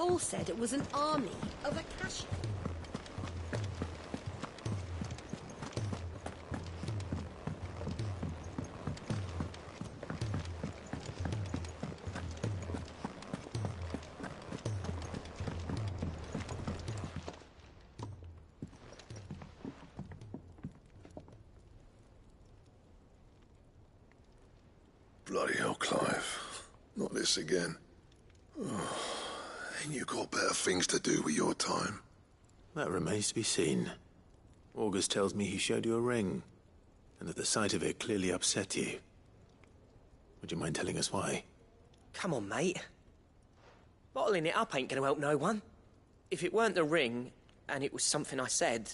Cole said it was an army of Acacia. Bloody hell, Clive. Not this again. Oh, ain't you got better things to do with your time? That remains to be seen. August tells me he showed you a ring, and that the sight of it clearly upset you. Would you mind telling us why? Come on, mate. Bottling it up ain't gonna help no one. If it weren't the ring, and it was something I said,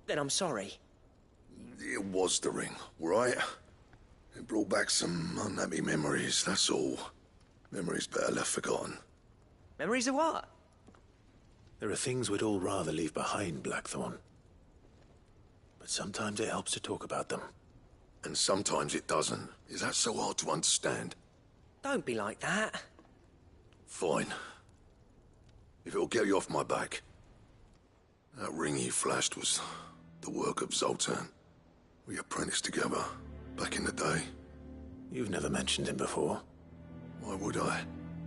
then I'm sorry. It was the ring, right? It brought back some unhappy memories, that's all. Memories better left forgotten. Memories of what? There are things we'd all rather leave behind, Blackthorn. But sometimes it helps to talk about them. And sometimes it doesn't. Is that so hard to understand? Don't be like that. Fine. If it'll get you off my back. That ring you flashed was the work of Zoltan. We apprenticed together. Back in the day. You've never mentioned him before. Why would I?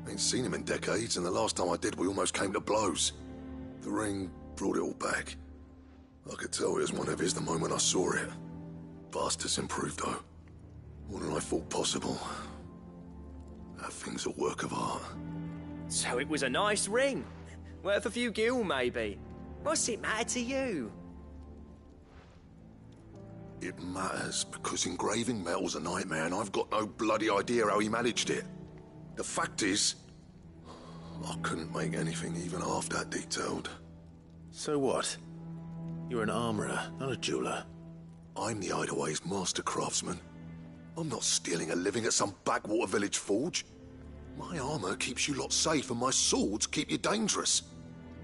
Ain't seen him in decades, and the last time I did, we almost came to blows. The ring brought it all back. I could tell it was one of his the moment I saw it. Vast has improved, though. More than I thought possible. That thing's a work of art. So it was a nice ring. Worth a few gil, maybe. What's it matter to you? It matters because engraving metal's a nightmare and I've got no bloody idea how he managed it. The fact is, I couldn't make anything even half that detailed. So what? You're an armorer, not a jeweler. I'm the Hideaway's master craftsman. I'm not stealing a living at some backwater village forge. My armor keeps you lot safe and my swords keep you dangerous.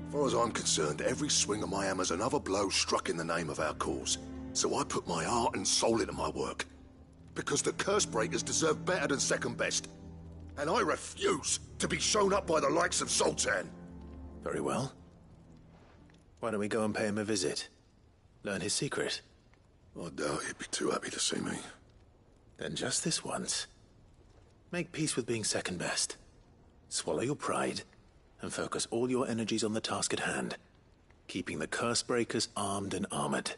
As far as I'm concerned, every swing of my hammer's another blow struck in the name of our cause. So I put my heart and soul into my work. Because the curse breakers deserve better than second best. And I refuse to be shown up by the likes of Zoltan. Very well. Why don't we go and pay him a visit? Learn his secret. I doubt he'd be too happy to see me. Then just this once. Make peace with being second best. Swallow your pride and focus all your energies on the task at hand. Keeping the curse breakers armed and armored.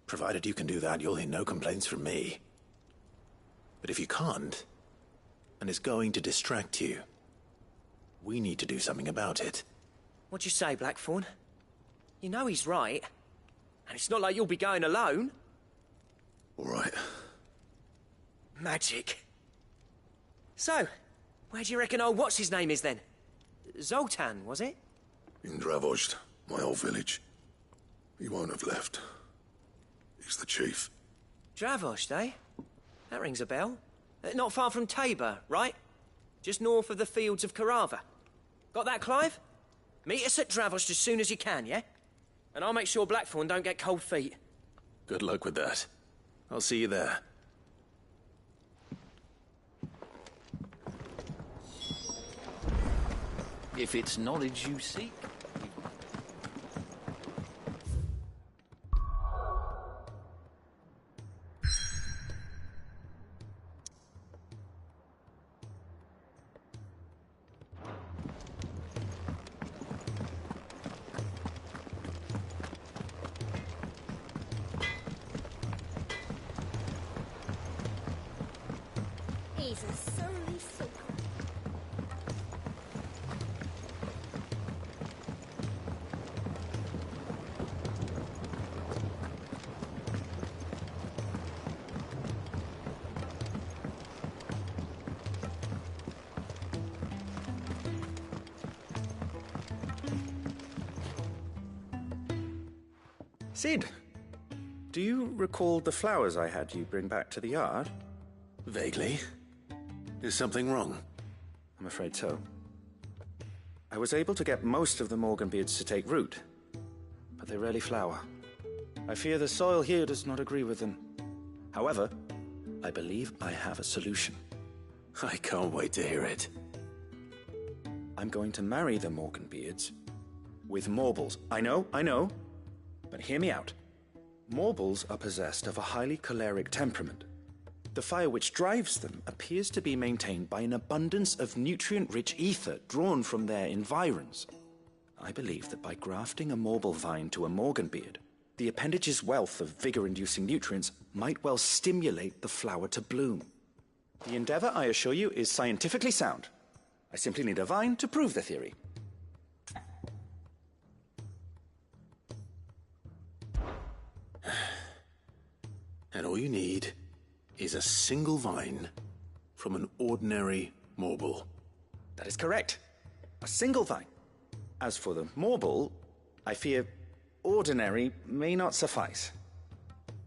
Provided you can do that, you'll hear no complaints from me. But if you can't, and it's going to distract you, we need to do something about it. What'd you say, Blackthorn? You know he's right. And it's not like you'll be going alone. All right. Magic. So, where do you reckon old what's-his-name is then? Zoltan, was it? In Dravozd, my old village. He won't have left. He's the chief. Dravozd, eh? That rings a bell. Not far from Tabor, right? Just north of the fields of Carava. Got that, Clive? Meet us at Dravozd as soon as you can, yeah? And I'll make sure Blackthorn don't get cold feet. Good luck with that. I'll see you there. If it's knowledge you seek... He's a surly soul. Sid, do you recall the flowers I had you bring back to the yard? Vaguely. Is something wrong? I'm afraid so. I was able to get most of the Morganbeards to take root, but they rarely flower. I fear the soil here does not agree with them. However, I believe I have a solution. I can't wait to hear it. I'm going to marry the Morganbeards with Morbles. I know, but hear me out. Morbles are possessed of a highly choleric temperament. The fire which drives them appears to be maintained by an abundance of nutrient-rich ether drawn from their environs. I believe that by grafting a Morble vine to a Morganbeard, the appendage's wealth of vigor-inducing nutrients might well stimulate the flower to bloom. The endeavor, I assure you, is scientifically sound. I simply need a vine to prove the theory. And all you need is a single vine from an ordinary Morble. That is correct. A single vine. As for the Morble, I fear ordinary may not suffice.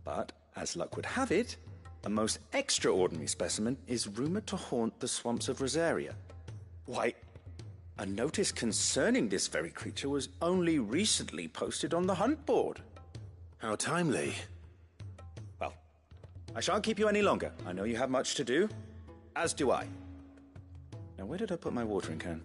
But, as luck would have it, a most extraordinary specimen is rumored to haunt the swamps of Rosaria. Why, a notice concerning this very creature was only recently posted on the hunt board. How timely. Well, I shan't keep you any longer. I know you have much to do, as do I. Now, where did I put my watering can?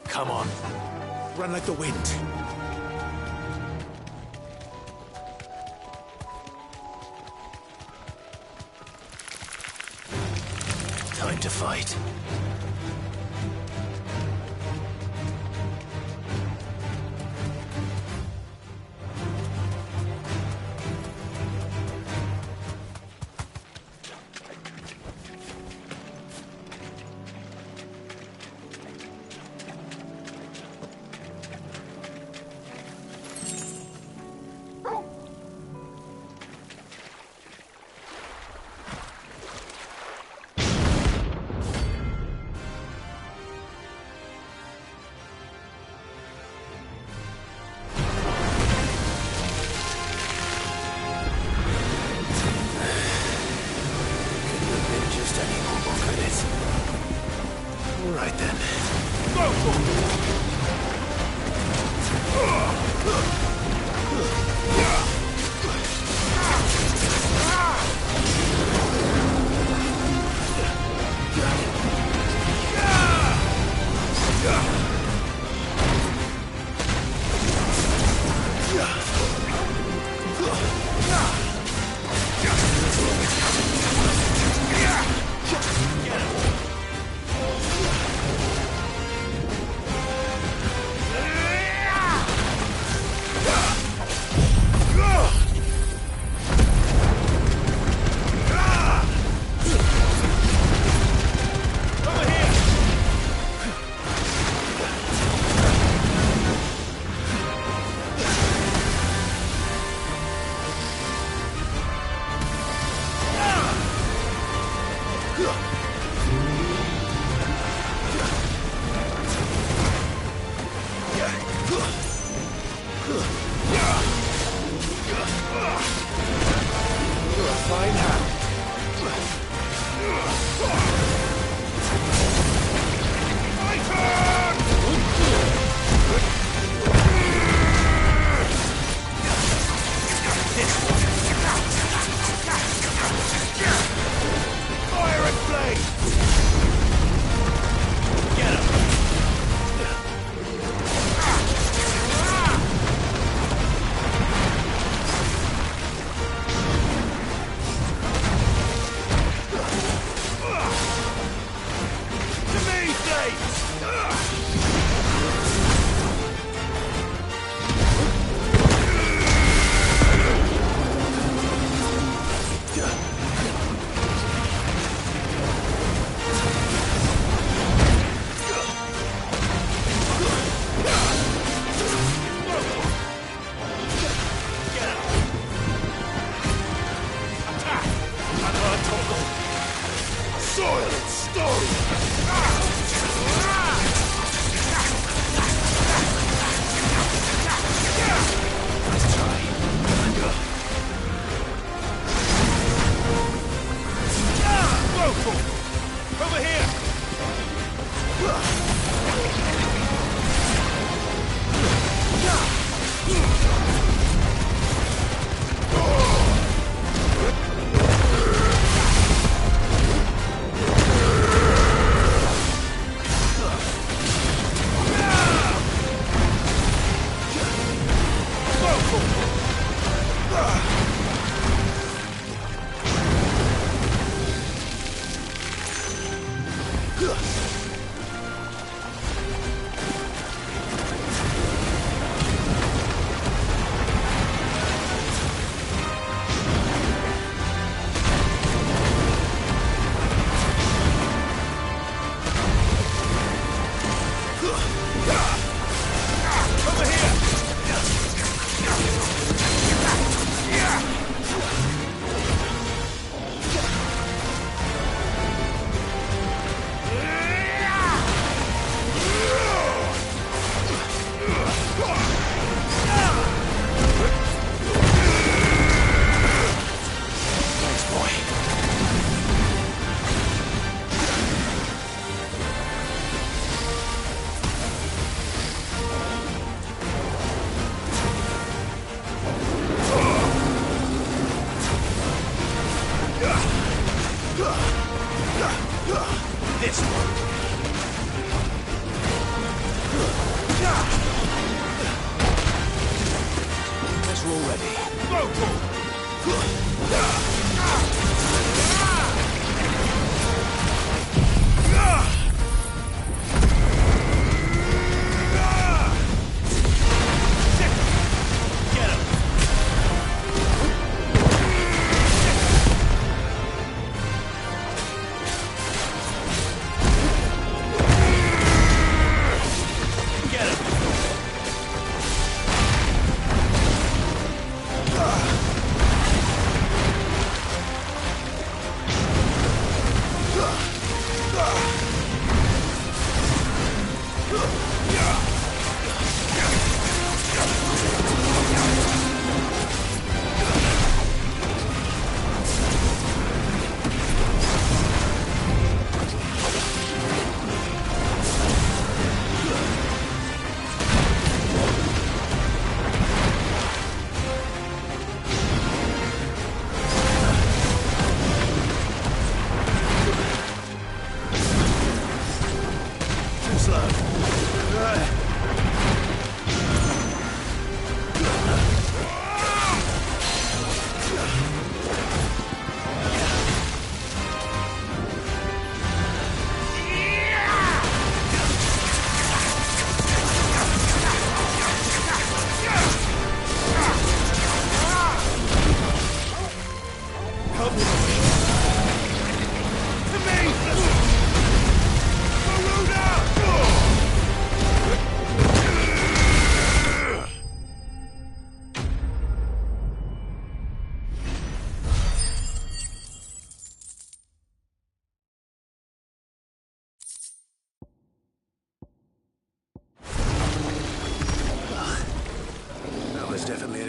Come on. Run like the wind. Time to fight. Right then. Go!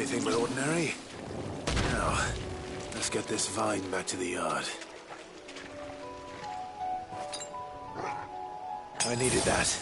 Anything but ordinary. Now, let's get this vine back to the yard. I needed that.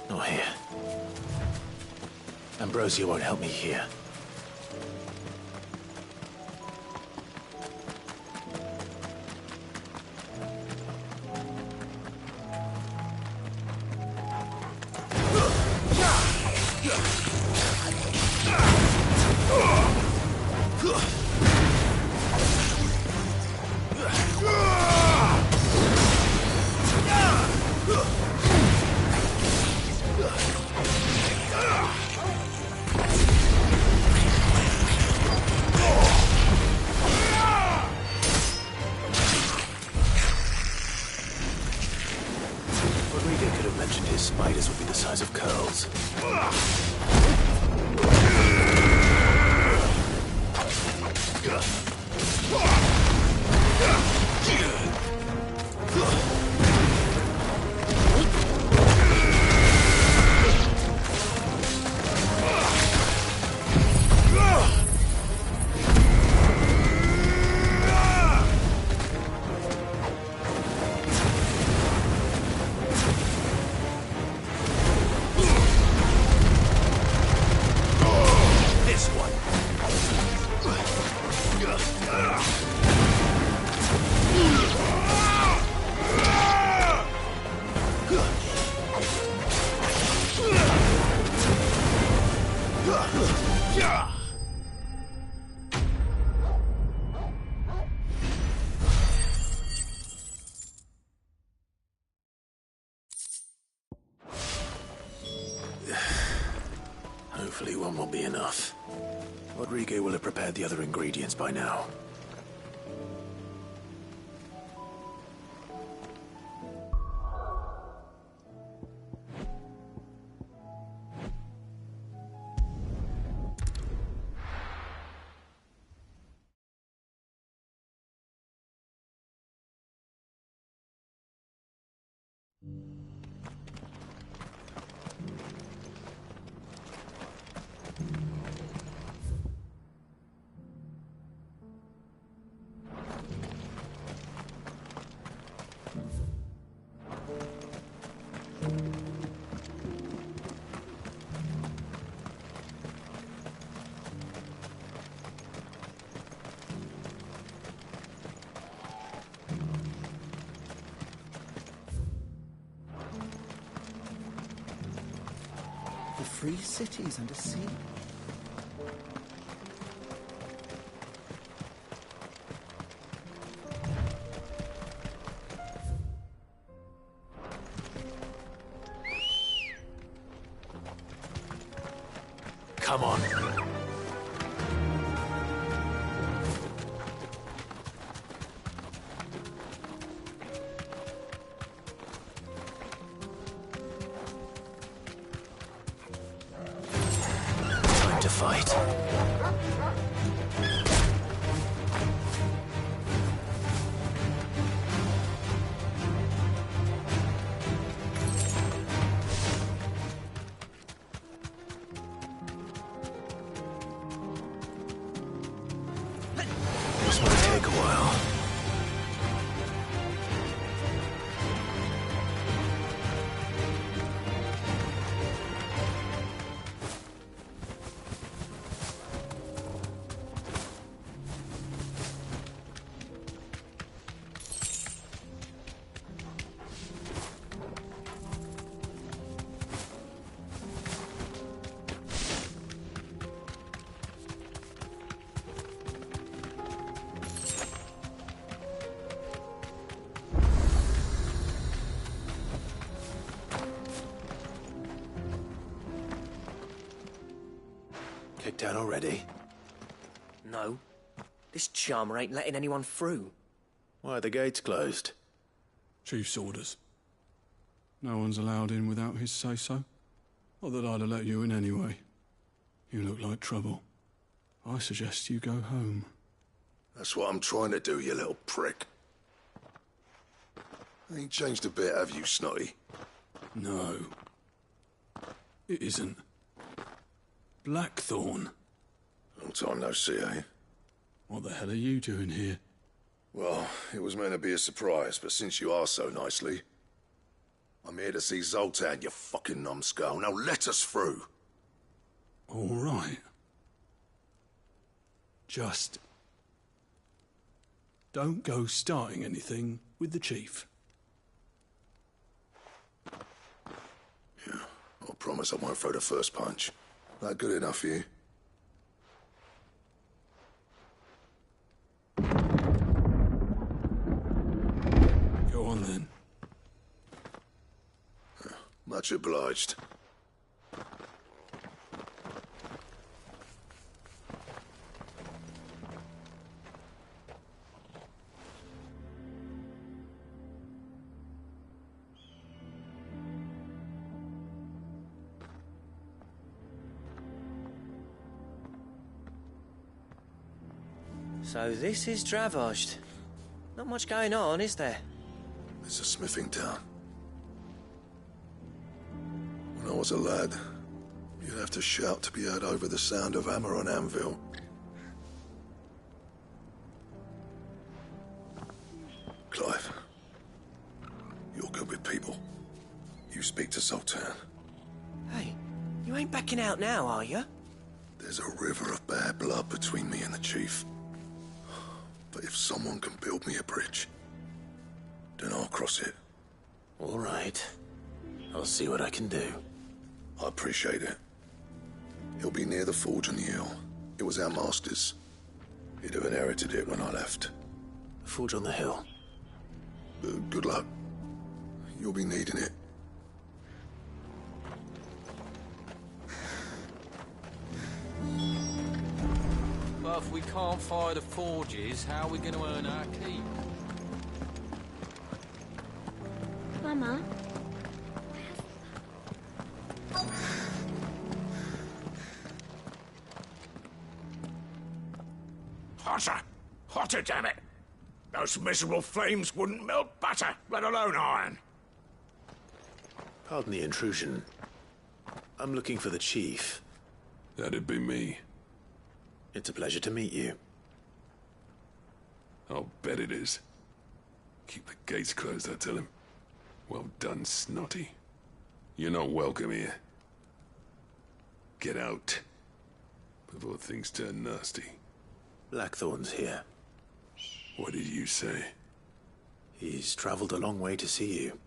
Not here. Ambrosia won't help me here. Hopefully one will be enough. Rodrigo will have prepared the other ingredients by now. The free cities under sea. Come on. Time to fight. This might take a while. Kicked out already? No. This charmer ain't letting anyone through. Why are the gates closed? Chief's orders. No one's allowed in without his say-so. Not that I'd have let you in anyway. You look like trouble. I suggest you go home. That's what I'm trying to do, you little prick. Ain't changed a bit, have you, Snotty? No. It isn't. Blackthorn. Long time no see, eh? What the hell are you doing here? Well, it was meant to be a surprise, but since you asked so nicely... I'm here to see Zoltan, you fucking numbskull. Now let us through. All right. Just... don't go starting anything with the chief. Yeah, I promise I won't throw the first punch. That good enough for you? Go on then. Much obliged. So this is Dravozd. Not much going on, is there? It's a smithing town. When I was a lad, you'd have to shout to be heard over the sound of hammer on anvil. Clive, you're good with people. You speak to Zoltan. Hey, you ain't backing out now, are you? There's a river of bad blood between me and the chief. But if someone can build me a bridge, then I'll cross it. All right. I'll see what I can do. I appreciate it. He'll be near the forge on the hill. It was our master's. He'd have inherited it when I left. The forge on the hill. Good luck. You'll be needing it. But if we can't fire the forges, how are we going to earn our keep? Mama. Hotter! Hotter, damn it! Those miserable flames wouldn't melt butter, let alone iron. Pardon the intrusion. I'm looking for the chief. That'd be me. It's a pleasure to meet you. I'll bet it is. Keep the gates closed, I tell him. Well done, Snotty. You're not welcome here. Get out. Before things turn nasty. Blackthorn's here. What did you say? He's traveled a long way to see you.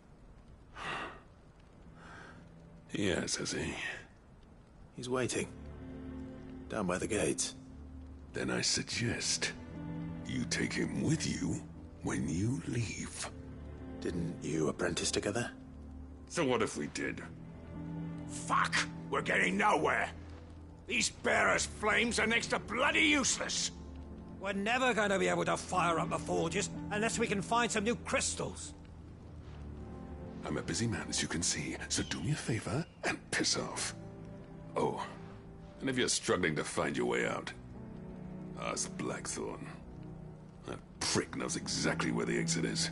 Yes, has he? He's waiting. Down by the gates. Then I suggest you take him with you when you leave. Didn't you apprentice together? So what if we did? Fuck! We're getting nowhere. These bearers' flames are next to bloody useless. We're never going to be able to fire up the forges unless we can find some new crystals. I'm a busy man, as you can see, so do me a favor and piss off. Oh, and if you're struggling to find your way out, ask Blackthorn. That prick knows exactly where the exit is.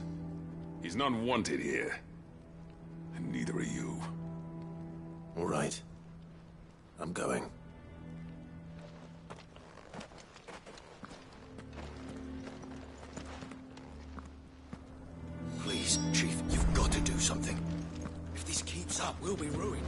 He's not wanted here. And neither are you. All right. I'm going. Please, Chief, you've got to do something. If this keeps up, we'll be ruined.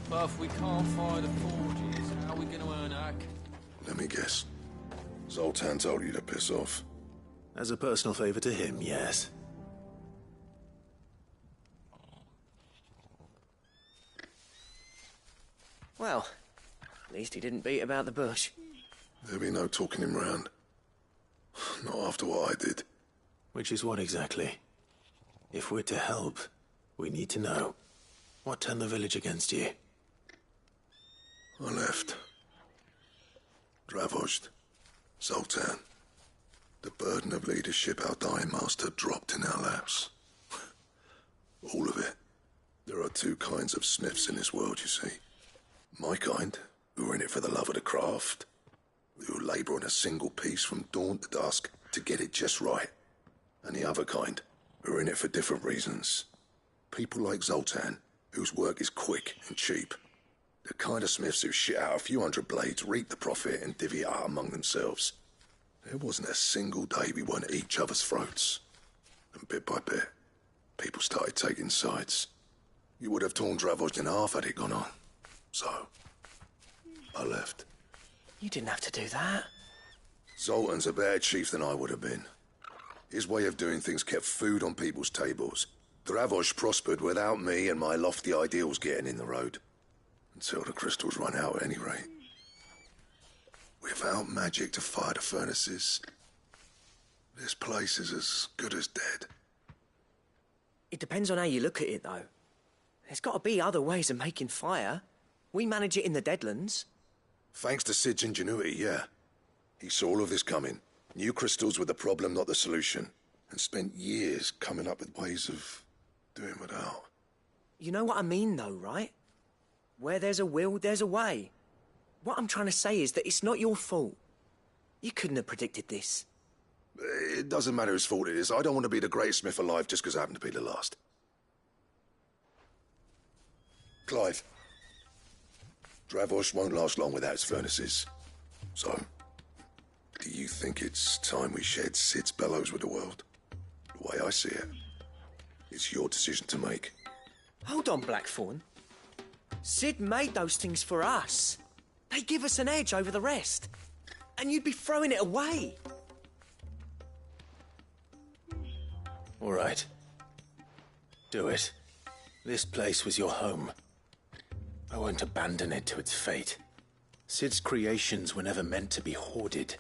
But if we can't fire the forges, how are we going to earn our keep? Let me guess. Zoltan told you to piss off. As a personal favor to him, yes. Well, at least he didn't beat about the bush. There'll be no talking him round. Not after what I did. Which is what exactly? If we're to help, we need to know. What turned the village against you? I left. Dravost. Zoltan. The burden of leadership our dying master dropped in our laps. All of it. There are two kinds of smiths in this world, you see. My kind, who are in it for the love of the craft, who labour on a single piece from dawn to dusk to get it just right. And the other kind, who are in it for different reasons. People like Zoltan, whose work is quick and cheap. The kind of smiths who shit out a few hundred blades, reap the profit, and divvy it out among themselves. There wasn't a single day we weren't at each other's throats. And bit by bit, people started taking sides. You would have torn Dravost in half had it gone on. So, I left. You didn't have to do that. Zoltan's a better chief than I would have been. His way of doing things kept food on people's tables. Dravost prospered without me and my lofty ideals getting in the road. Until the crystals run out at any rate. Without magic to fire the furnaces, this place is as good as dead. It depends on how you look at it, though. There's got to be other ways of making fire. We manage it in the Deadlands. Thanks to Sid's ingenuity, yeah. He saw all of this coming. Knew crystals were the problem, not the solution. And spent years coming up with ways of doing without. You know what I mean, though, right? Where there's a will, there's a way. What I'm trying to say is that it's not your fault. You couldn't have predicted this. It doesn't matter whose fault it is. I don't want to be the greatest smith alive just because I happen to be the last. Clive. Dravost won't last long without its furnaces. So, do you think it's time we shared Sid's bellows with the world? The way I see it, it's your decision to make. Hold on, Blackthorn. Sid made those things for us. They give us an edge over the rest. And you'd be throwing it away. All right. Do it. This place was your home. I won't abandon it to its fate. Sid's creations were never meant to be hoarded.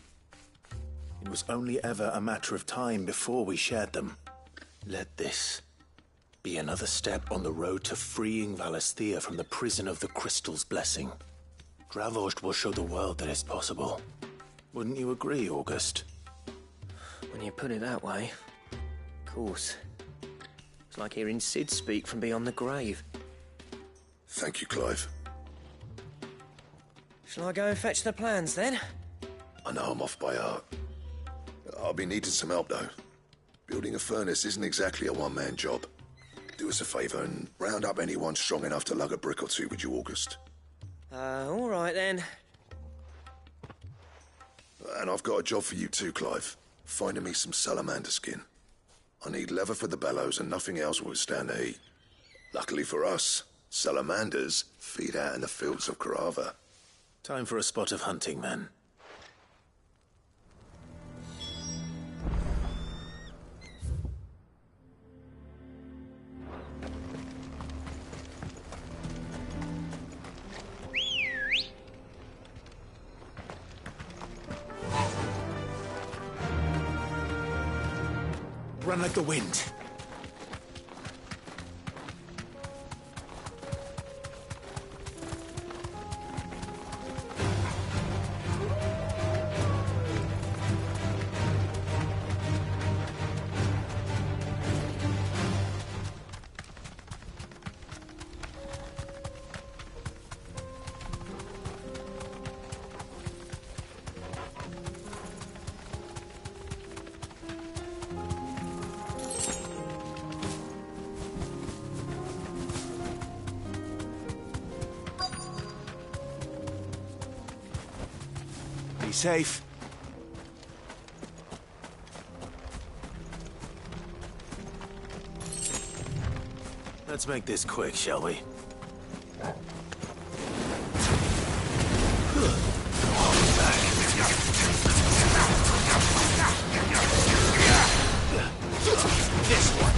It was only ever a matter of time before we shared them. Let this be another step on the road to freeing Valisthea from the prison of the Crystal's blessing. Dravost will show the world that it's possible. Wouldn't you agree, August? When you put it that way, of course. It's like hearing Sid speak from beyond the grave. Thank you, Clive. Shall I go and fetch the plans, then? I know I'm off by heart. I'll be needing some help, though. Building a furnace isn't exactly a one-man job. Do us a favour and round up anyone strong enough to lug a brick or two, would you, August? All right, then. And I've got a job for you too, Clive. Finding me some salamander skin. I need leather for the bellows and nothing else will withstand the heat. Luckily for us, salamanders feed out in the fields of Carava. Time for a spot of hunting, then. Run like the wind. Be safe. Let's make this quick, shall we? This one.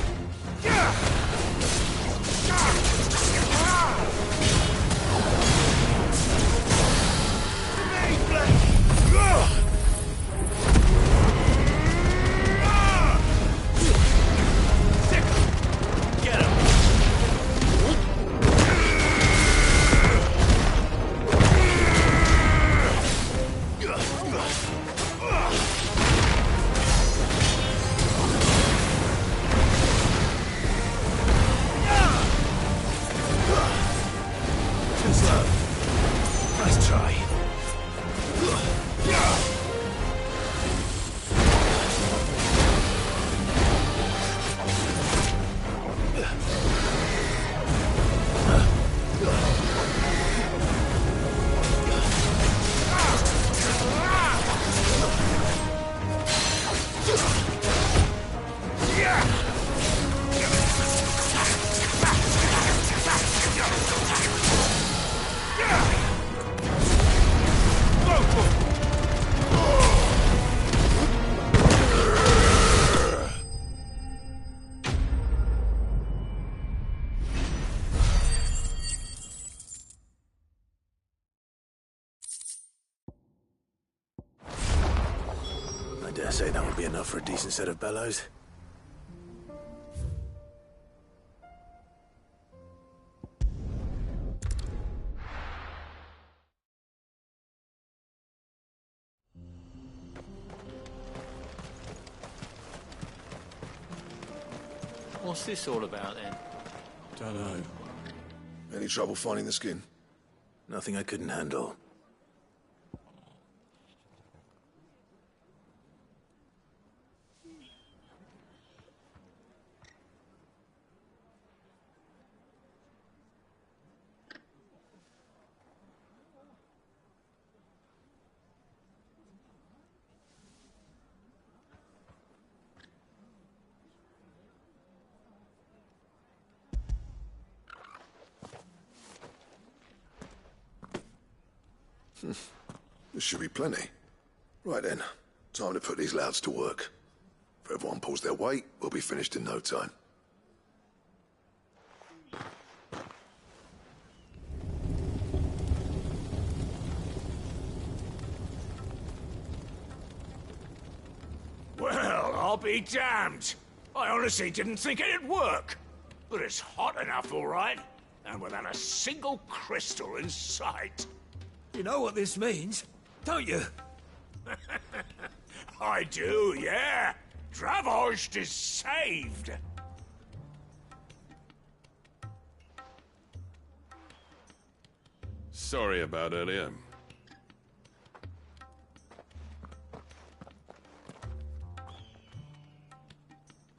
I dare say that would be enough for a decent set of bellows. What's this all about, then? Don't know. Any trouble finding the skin? Nothing I couldn't handle. There should be plenty. Right then, time to put these louds to work. If everyone pulls their weight, we'll be finished in no time. Well, I'll be damned. I honestly didn't think it'd work. But it's hot enough, all right. And without a single crystal in sight. You know what this means, don't you? I do, yeah. Dravost is saved. Sorry about earlier.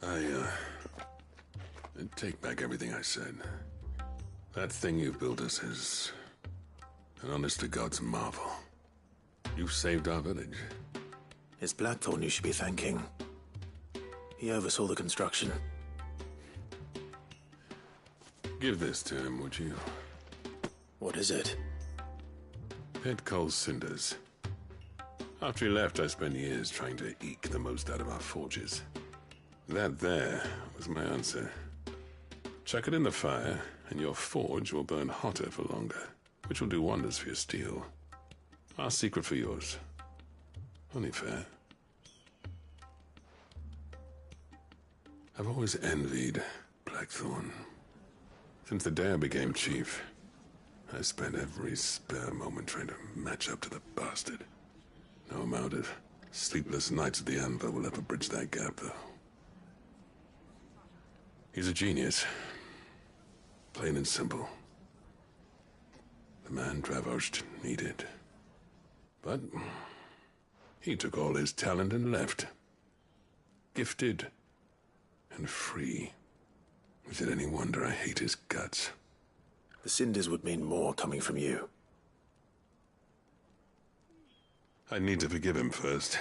I take back everything I said. That thing you built us is an honest-to-God's marvel. You've saved our village. It's Blackthorn you should be thanking. He oversaw the construction. Give this to him, would you? What is it? Pet Cole's cinders. After he left, I spent years trying to eke the most out of our forges. That there was my answer. Chuck it in the fire, and your forge will burn hotter for longer, which will do wonders for your steel. Our secret for yours. Only fair. I've always envied Blackthorn. Since the day I became chief, I spent every spare moment trying to match up to the bastard. No amount of sleepless nights at the Anvil will ever bridge that gap, though. He's a genius. Plain and simple. The man Dravost needed. But he took all his talent and left. Gifted and free. Is it any wonder I hate his guts? The cinders would mean more coming from you. I need to forgive him first.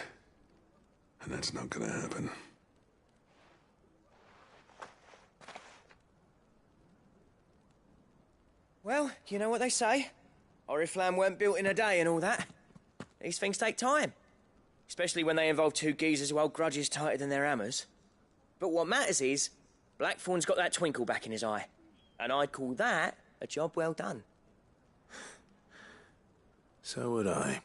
And that's not gonna happen. Well, you know what they say. Oriflamme weren't built in a day and all that. These things take time. Especially when they involve two geezers who hold grudges tighter than their hammers. But what matters is, Blackthorn's got that twinkle back in his eye. And I'd call that a job well done. So would I.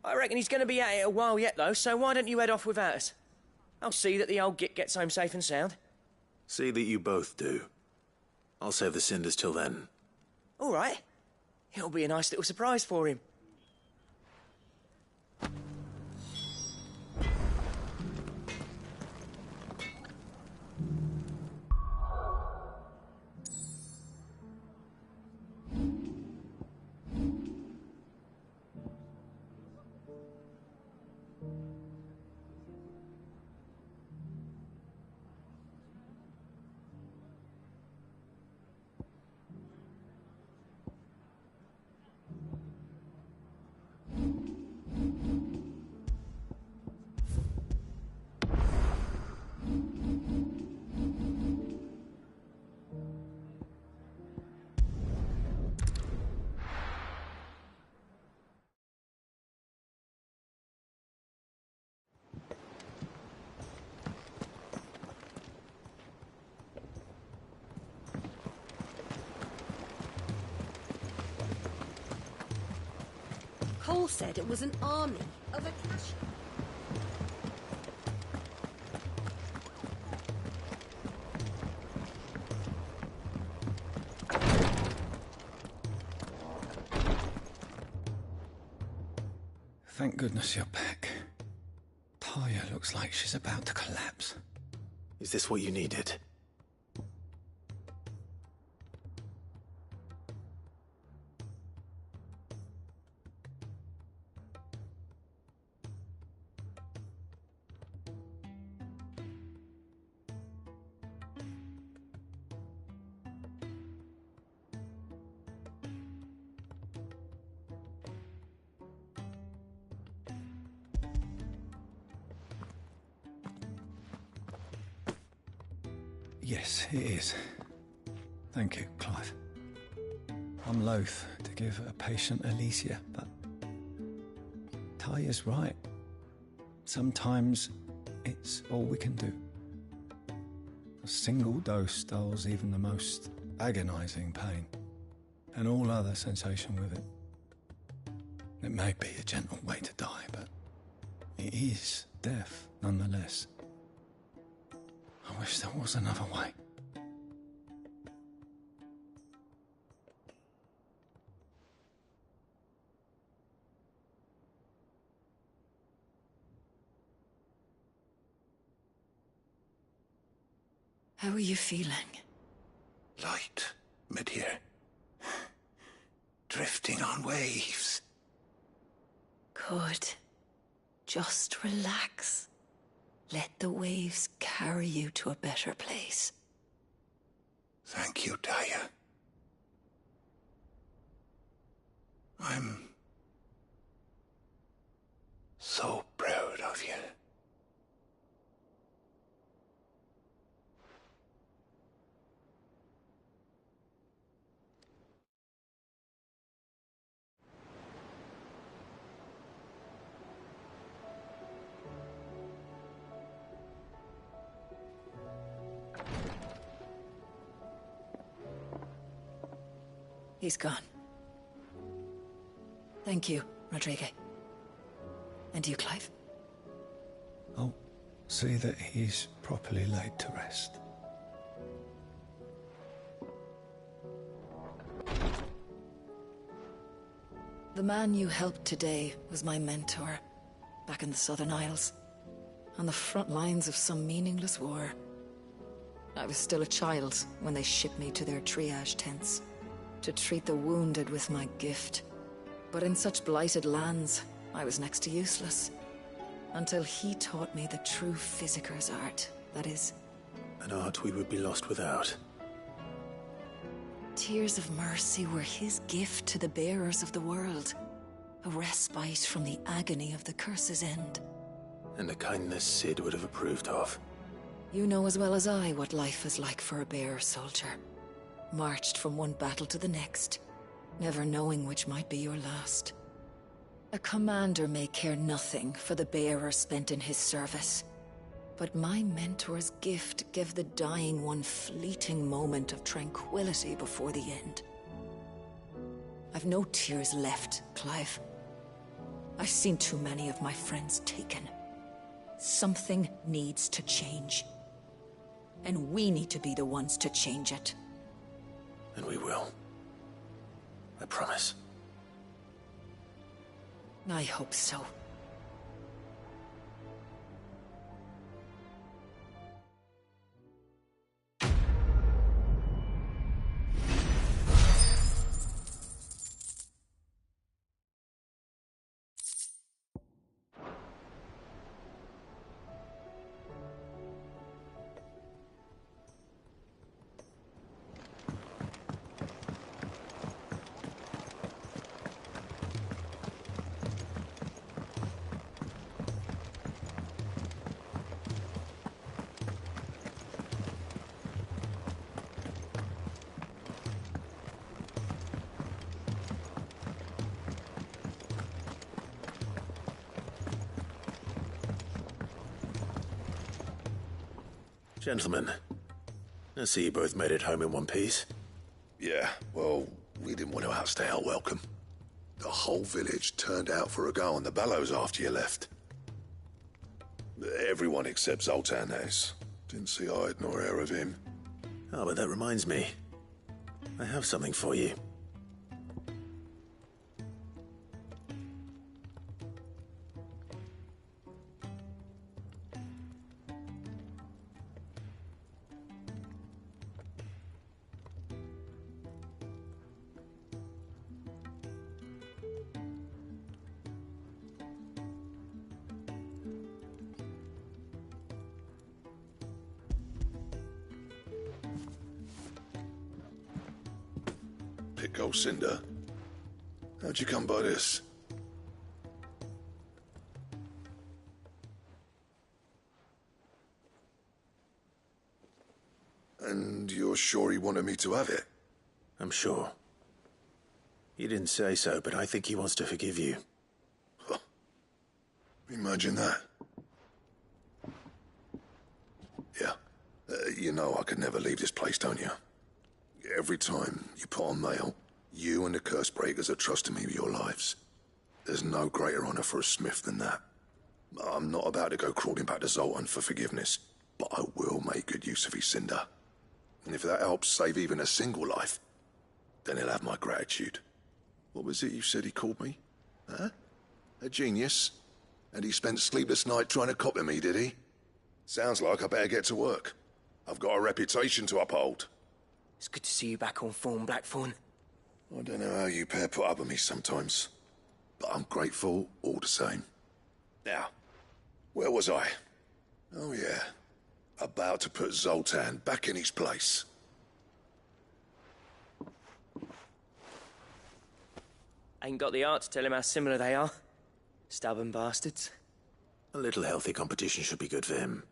I reckon he's going to be at it a while yet, though, so why don't you head off without us? I'll see that the old git gets home safe and sound. See that you both do. I'll save the cinders till then. All right. It'll be a nice little surprise for him. Cole said it was an army of a clash. Thank goodness you're back. Talia looks like she's about to collapse. Is this what you needed? Yes, it is. Thank you, Clive. I'm loath to give a patient Alicia, but Talia's right. Sometimes it's all we can do. A single dose dulls even the most agonizing pain, and all other sensation with it. It may be a gentle way to die, but it is death nonetheless. I wish there was another way. How are you feeling? Light, mid-here. Drifting on waves. Good. Just relax. Let the waves carry you to a better place. Thank you, Daya. I'm so proud of you. He's gone. Thank you, Rodrigue. And you, Clive? I'll see that he's properly laid to rest. The man you helped today was my mentor, back in the Southern Isles, on the front lines of some meaningless war. I was still a child when they shipped me to their triage tents, to treat the wounded with my gift. But in such blighted lands, I was next to useless. Until he taught me the true physicker's art, that is. An art we would be lost without. Tears of mercy were his gift to the bearers of the world. A respite from the agony of the curse's end. And a kindness Sid would have approved of. You know as well as I what life is like for a bearer soldier. Marched from one battle to the next, never knowing which might be your last. A commander may care nothing for the bearer spent in his service, but my mentor's gift gave the dying one fleeting moment of tranquility before the end. I've no tears left, Clive. I've seen too many of my friends taken. Something needs to change. And we need to be the ones to change it. And we will. I promise. I hope so. Gentlemen, I see you both made it home in one piece. Yeah, well, we didn't want to outstay our welcome. The whole village turned out for a go on the bellows after you left. Everyone except Zoltan has. Didn't see hide nor hair of him. Oh, but that reminds me. I have something for you. Pick Cinder. How'd you come by this? And you're sure he wanted me to have it? I'm sure. You didn't say so, but I think he wants to forgive you. Huh. Imagine that. Yeah. You know I could never leave this place, don't you? Every time you put on mail, you and the curse breakers are trusting me with your lives. There's no greater honor for a smith than that. I'm not about to go crawling back to Zoltan for forgiveness, but I will make good use of his cinder. And if that helps save even a single life, then he'll have my gratitude. What was it you said he called me? Huh? A genius? And he spent sleepless night trying to copy me, did he? Sounds like I better get to work. I've got a reputation to uphold. It's good to see you back on form, Blackthorn. I don't know how you pair put up with me sometimes, but I'm grateful all the same. Now, where was I? Oh yeah, about to put Zoltan back in his place. Ain't got the art to tell him how similar they are. Stubborn bastards. A little healthy competition should be good for him.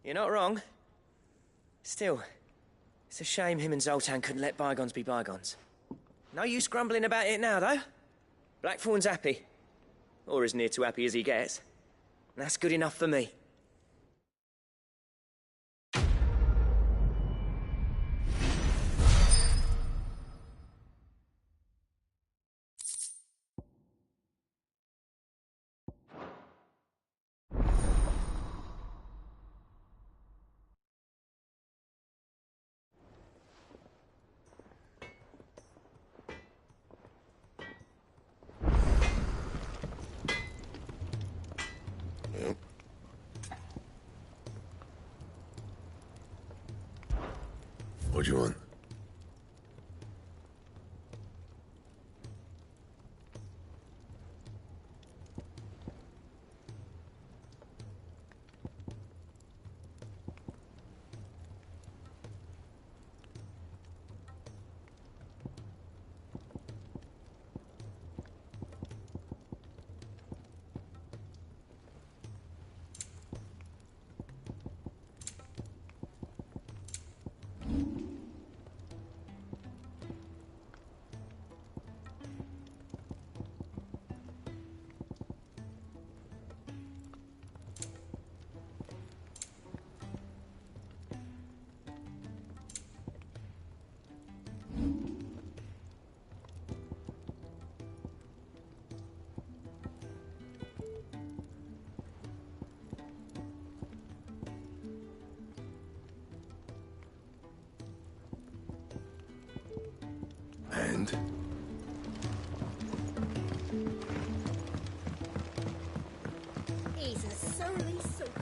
You're not wrong. Still, it's a shame him and Zoltan couldn't let bygones be bygones. No use grumbling about it now, though. Blackthorn's happy. Or as near to happy as he gets. And that's good enough for me. What do you want? And? He's a surly soaker.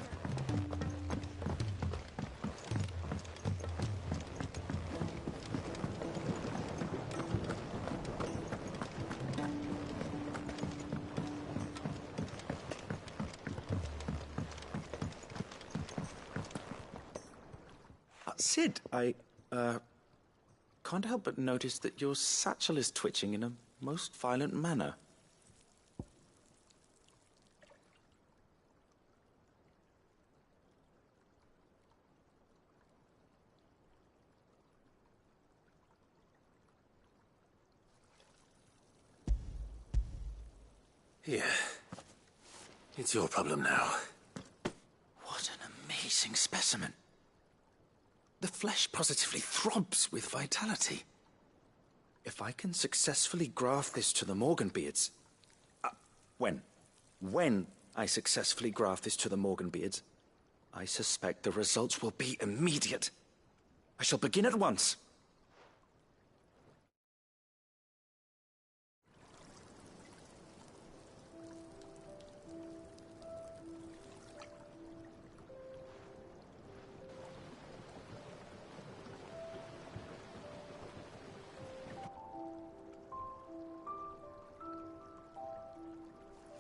Sid, I can't help but notice that your satchel is twitching in a most violent manner. Here. It's your problem now. What an amazing specimen. The flesh positively throbs with vitality. If I can successfully graft this to the Morganbeards... When I successfully graft this to the Morganbeards, I suspect the results will be immediate. I shall begin at once.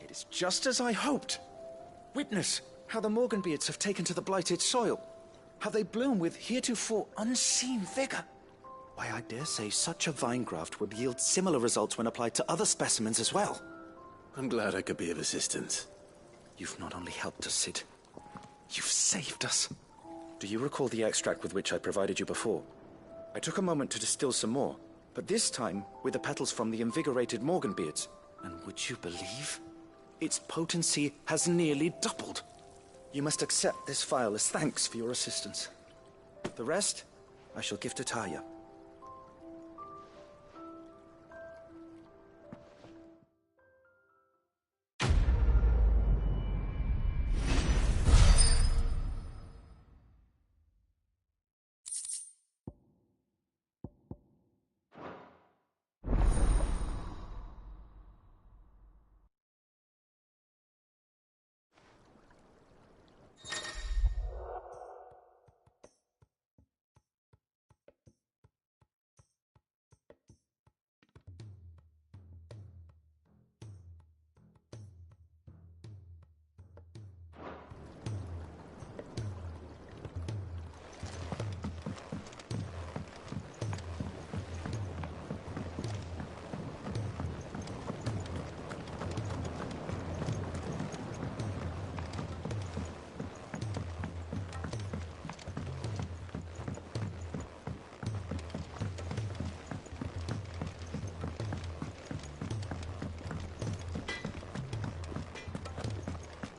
It is just as I hoped. Witness how the Morganbeards have taken to the blighted soil. How they bloom with heretofore unseen vigor. Why, I dare say such a vine graft would yield similar results when applied to other specimens as well. I'm glad I could be of assistance. You've not only helped us, Sid, you've saved us. Do you recall the extract with which I provided you before? I took a moment to distill some more, but this time with the petals from the invigorated Morganbeards. And would you believe? Its potency has nearly doubled. You must accept this file as thanks for your assistance. The rest, I shall give to Taya.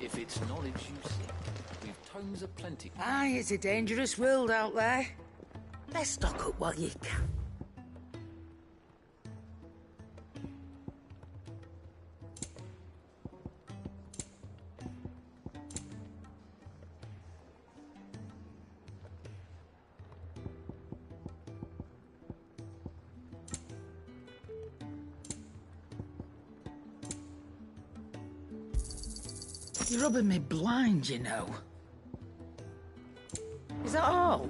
If it's knowledge you seek, we've tomes aplenty. Aye, it's a dangerous world out there. Let's stock up while you can. You're rubbing me blind, you know. Is that all?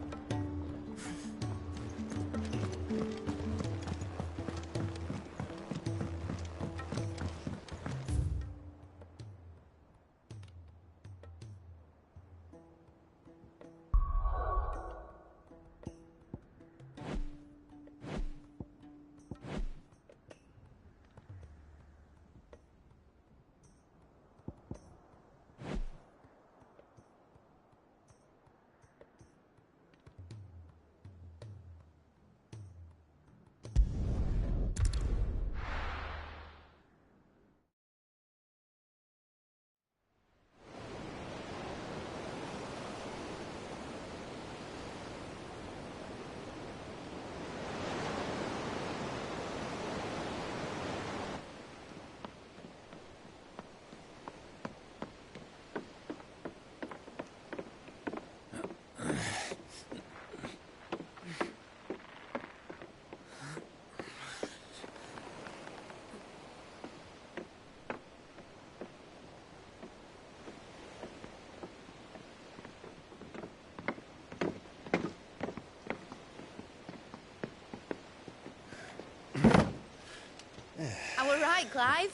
I were right, Clive.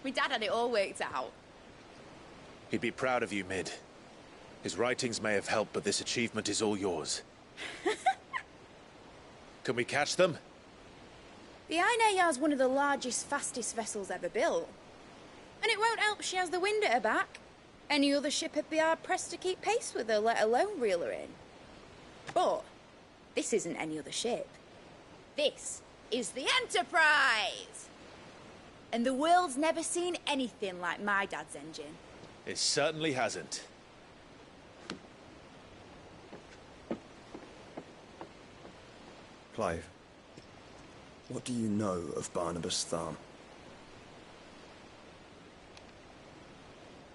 My dad had it all worked out. He'd be proud of you, Mid. His writings may have helped, but this achievement is all yours. Can we catch them? The Ainayar's one of the largest, fastest vessels ever built. And it won't help she has the wind at her back. Any other ship would be hard-pressed to keep pace with her, let alone reel her in. But this isn't any other ship. This is the Enterprise! And the world's never seen anything like my dad's engine. It certainly hasn't. Clive, what do you know of Barnabas Tharm?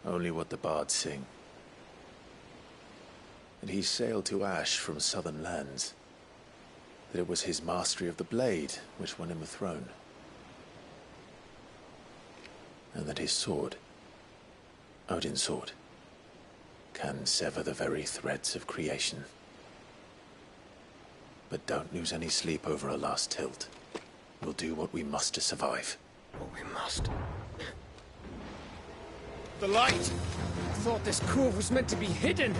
Only what the bards sing. That he sailed to Ash from southern lands. That it was his mastery of the blade which won him the throne. And that his sword, Odin's sword, can sever the very threads of creation. But don't lose any sleep over a last tilt. We'll do what we must to survive. What we must. The light! I thought this cove was meant to be hidden.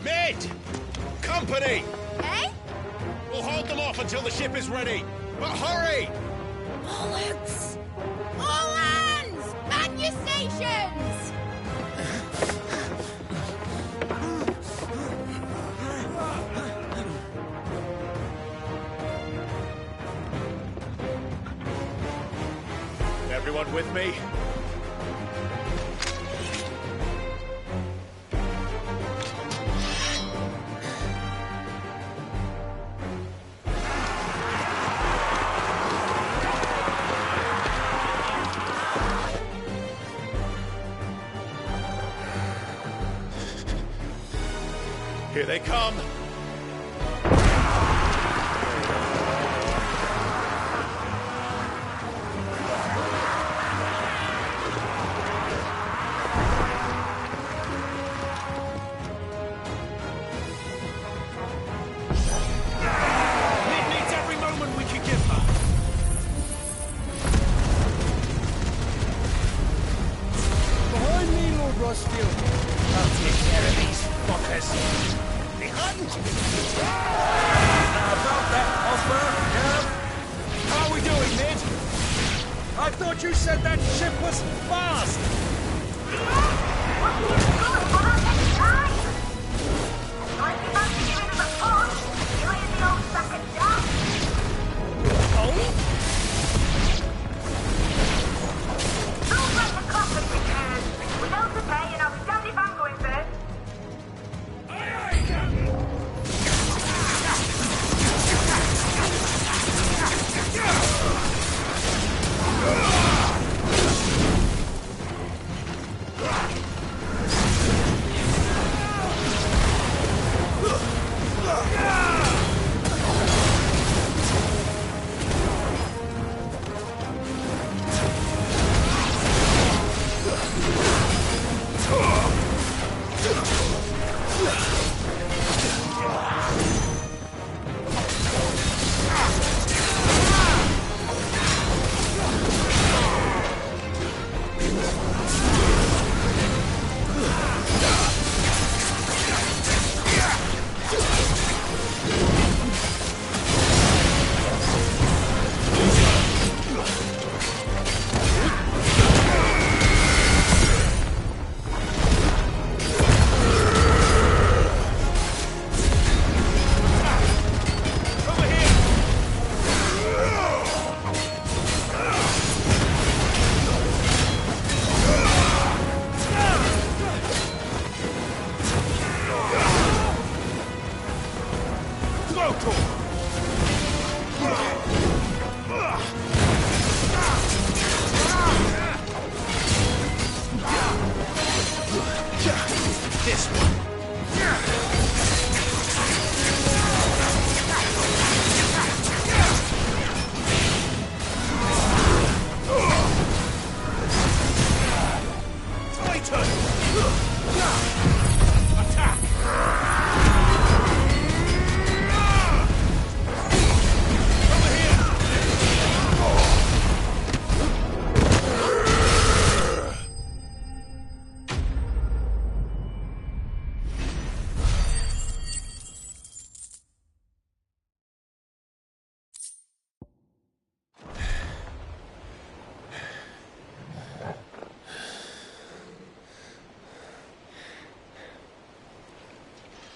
Mid! Company! Hey? We'll hold them off until the ship is ready. But hurry! Bollocks! All hands! Man your stations! anyone with me? Here they come!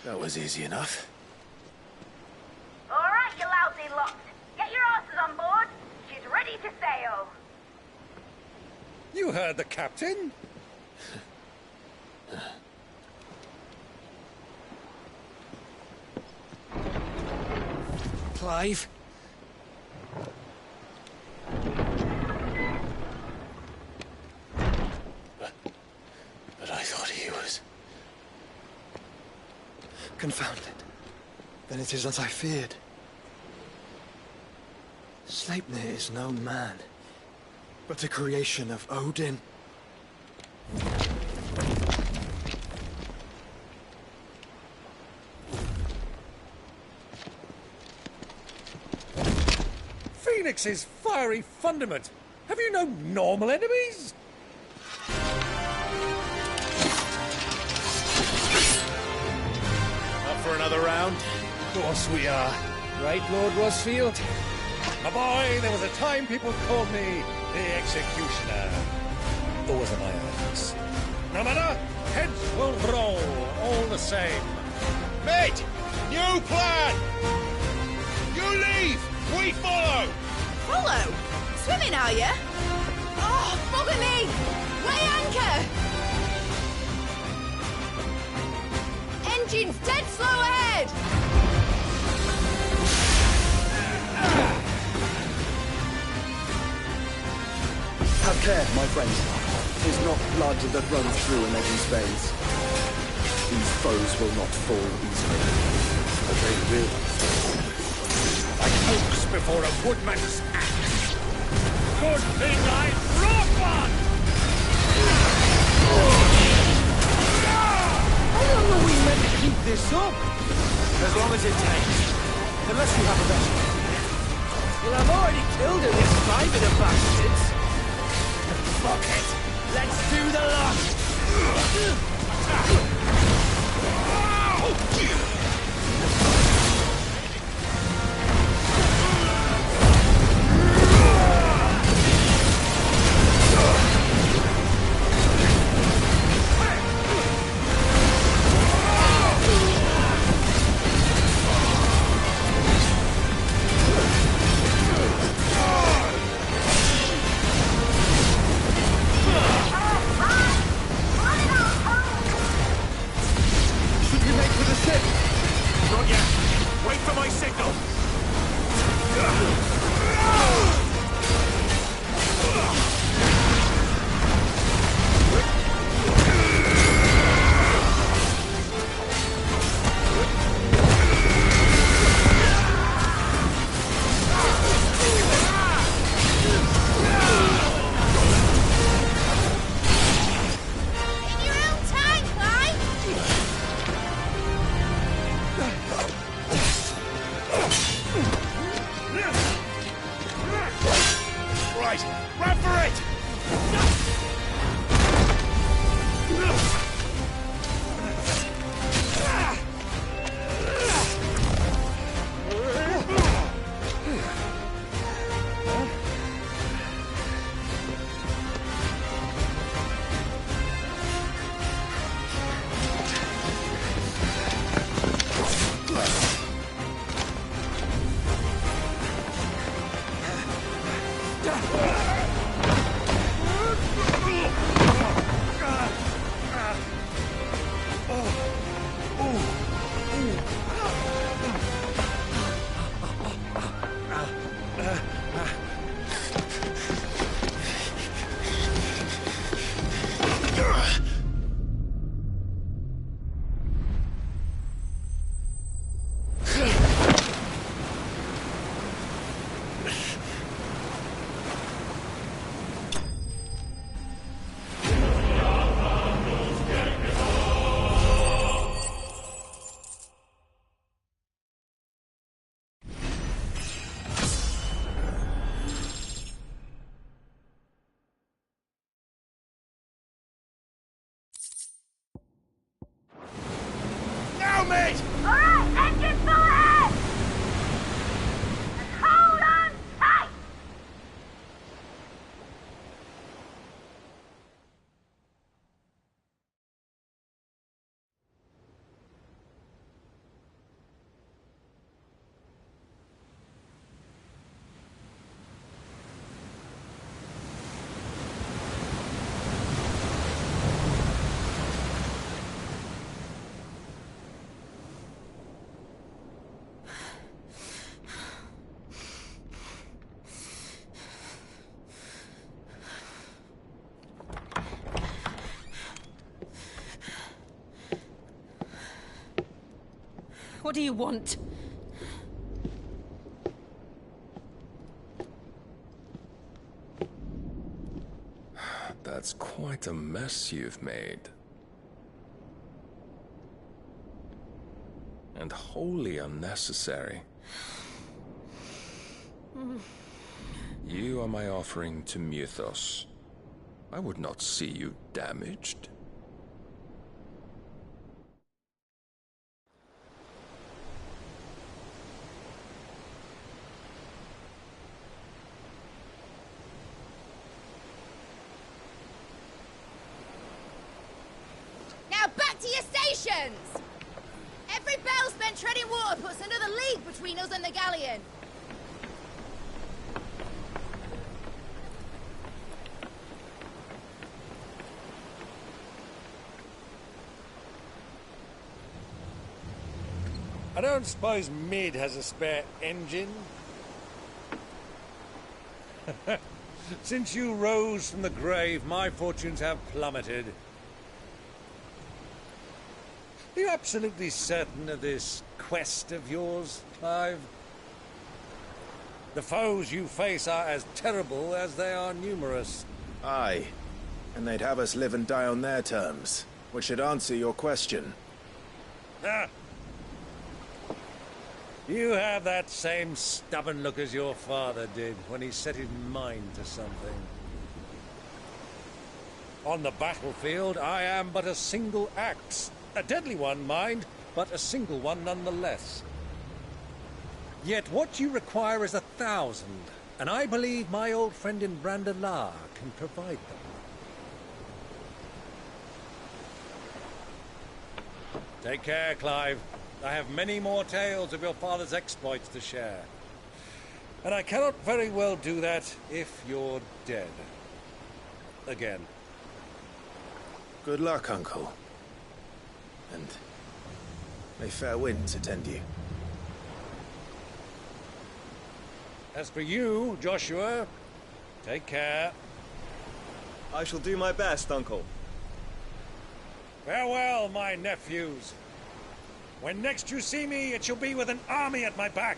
That was easy enough. All right, you lousy lot. Get your asses on board. She's ready to sail. You heard the captain. Clive? But I thought he was... Confounded. Then it is as I feared. Sleipnir is no man, but a creation of Odin. Phoenix's fiery fundament. Have you no normal enemies? For another round? Of course we are. Right, Lord Rosfield? My boy, there was a time people called me the Executioner. Those are my eyes. No matter, heads will roll, all the same. Mate! New plan! You leave! We follow! Follow? Swimming, are you? Oh, Over me! Weigh anchor! Engine's dead slow ahead! Have care, my friends. 'Tis not blood that runs through an Eddie's veins. These foes will not fall easily, but they will fall. Like oaks before a woodman's axe. Good thing I brought one! How long are we meant to keep this up? As long as it takes. Unless you have a vessel. Well, I've already killed at least 5 of the bastards. Fuck it. Let's do the lot. Not yet. Wait for my signal. Run for it! Mate! Alright, engine full ahead! And hold on tight! What do you want? That's quite a mess you've made. And wholly unnecessary. You are my offering to Mythos. I would not see you damaged. Now back to your stations! Every bell spent treading water puts another league between us and the galleon. I don't suppose Mid has a spare engine? Since you rose from the grave, my fortunes have plummeted. Are you absolutely certain of this quest of yours, Clive? The foes you face are as terrible as they are numerous. Aye. And they'd have us live and die on their terms, which should answer your question. Ah. You have that same stubborn look as your father did when he set his mind to something. On the battlefield, I am but a single axe. A deadly one, mind, but a single one nonetheless. Yet what you require is 1,000, and I believe my old friend in Brandalar can provide them. Take care, Clive. I have many more tales of your father's exploits to share. And I cannot very well do that if you're dead. Again. Good luck, Uncle. And may fair winds attend you. As for you, Joshua, take care. I shall do my best, Uncle. Farewell, my nephews. When next you see me, it shall be with an army at my back.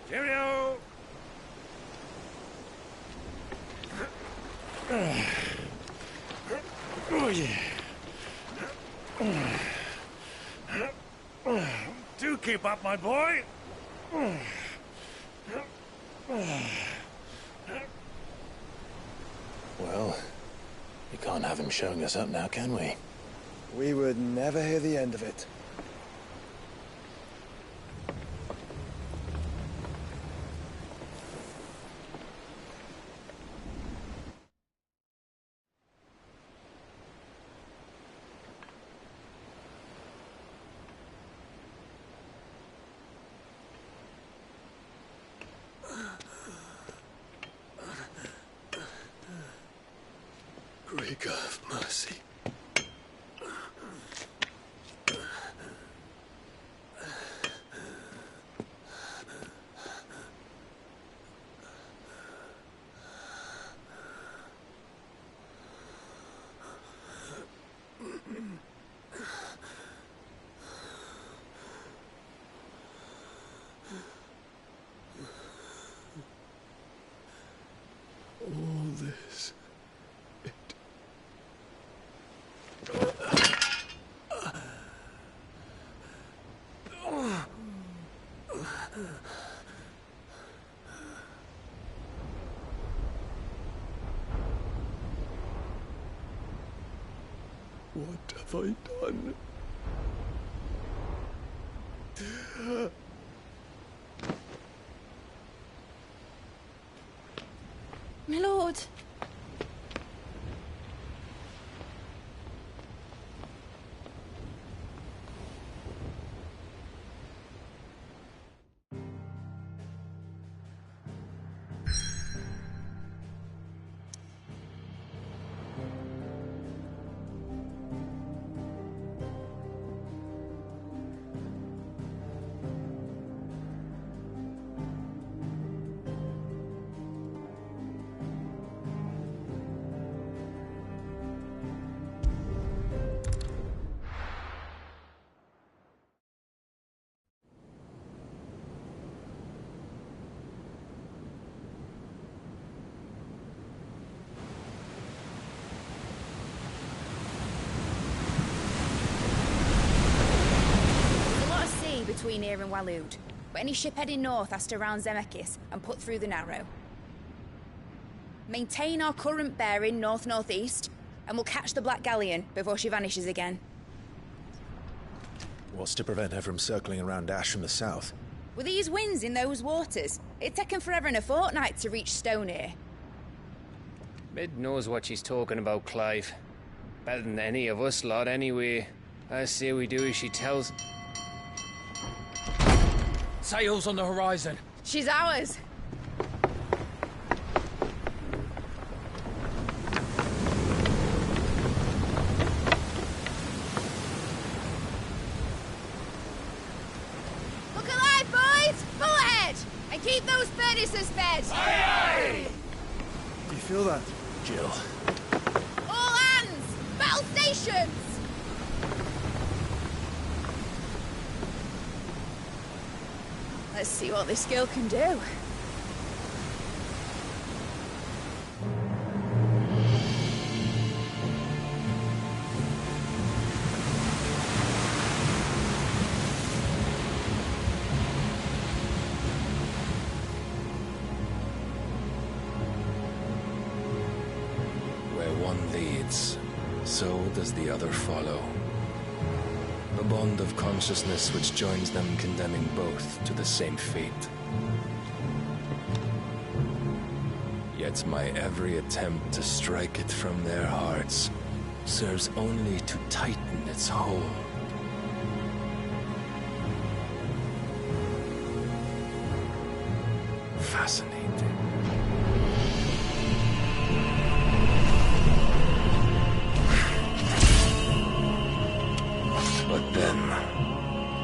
Cheerio! Oh, yeah. Do keep up, my boy. Well, we can't have him showing us up now, can we? We would never hear the end of it. Great God of mercy. All this. What have I done? My lord. Between here and Waloed, but any ship heading north has to round Zemeckis and put through the Narrow. Maintain our current bearing north-northeast, and we'll catch the Black Galleon before she vanishes again. What's to prevent her from circling around Ash from the south? With these winds in those waters, it'd taken forever and a fortnight to reach Stonehere. Mid knows what she's talking about, Clive. Better than any of us lot, anyway. I say we do as she tells. sails on the horizon. She's ours. Look alive, boys! Pull ahead! And keep those furnaces fed! Aye, aye! You feel that, Jill? All hands! Battle stations! Let's see what this girl can do. Where one leads, so does the other follow. A bond of consciousness which joins them, condemning both to the same fate. Yet my every attempt to strike it from their hearts serves only to tighten its hold. Fascinating. But then,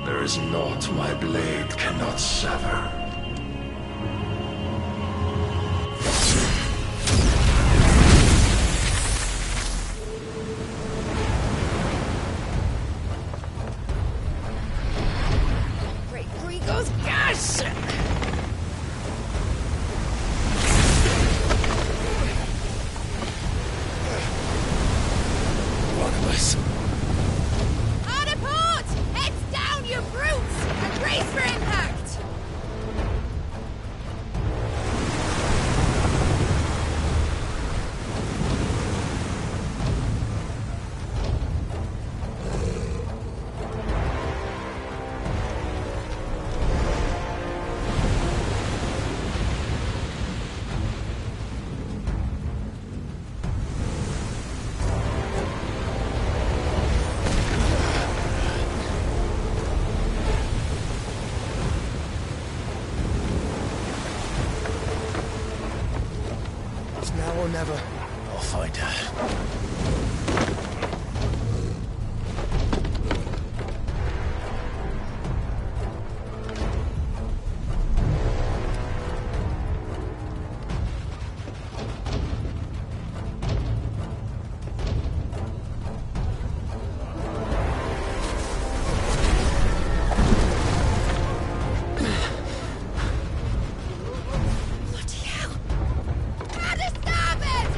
there is naught my blade cannot sever. Great Gregor's gas! One of us. Hard apart! Heads down, you brutes! And brace for impact! It's now or never. I'll find her. Bloody hell! How to stop it!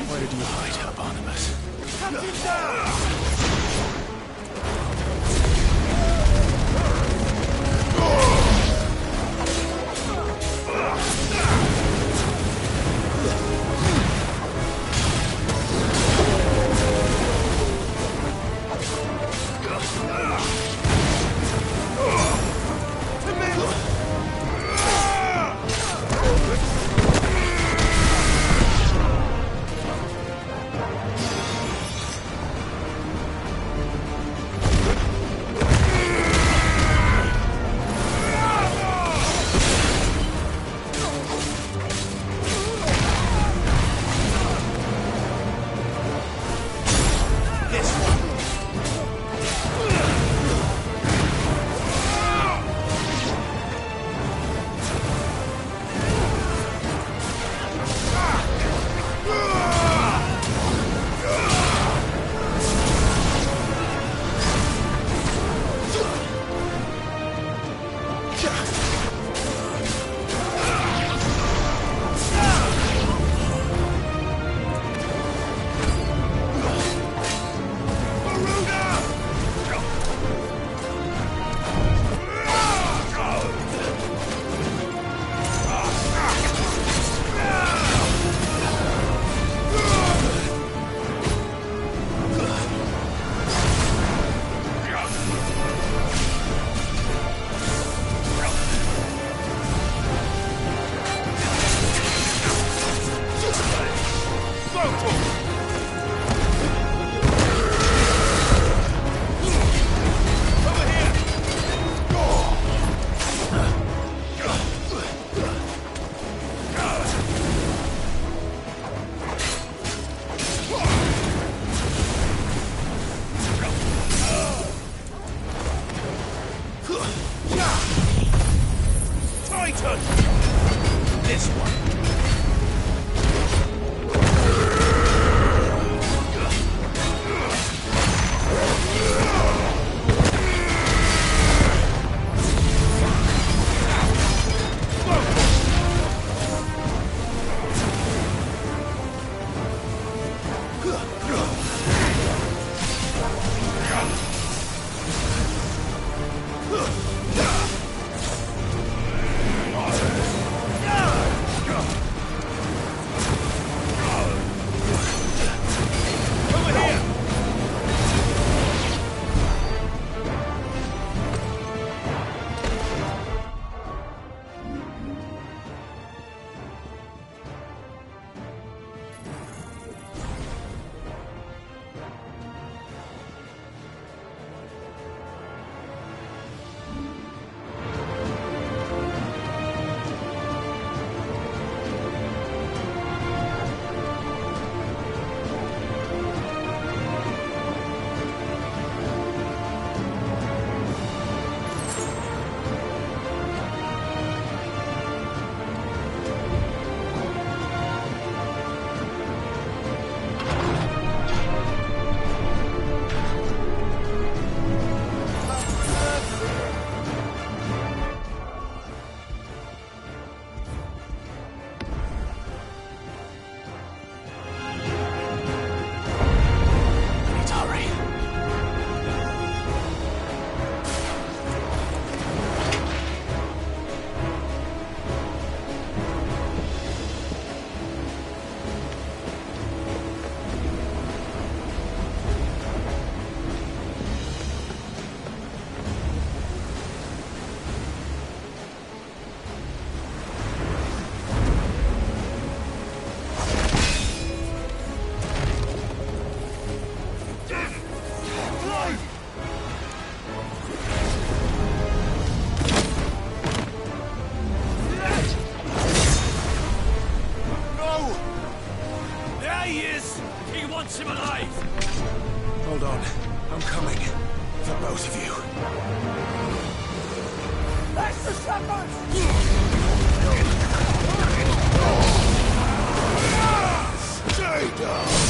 Where did you hide her, Barnabas? wants him alive! Hold on. I'm coming. For both of you. That's the shepherds! Stay down!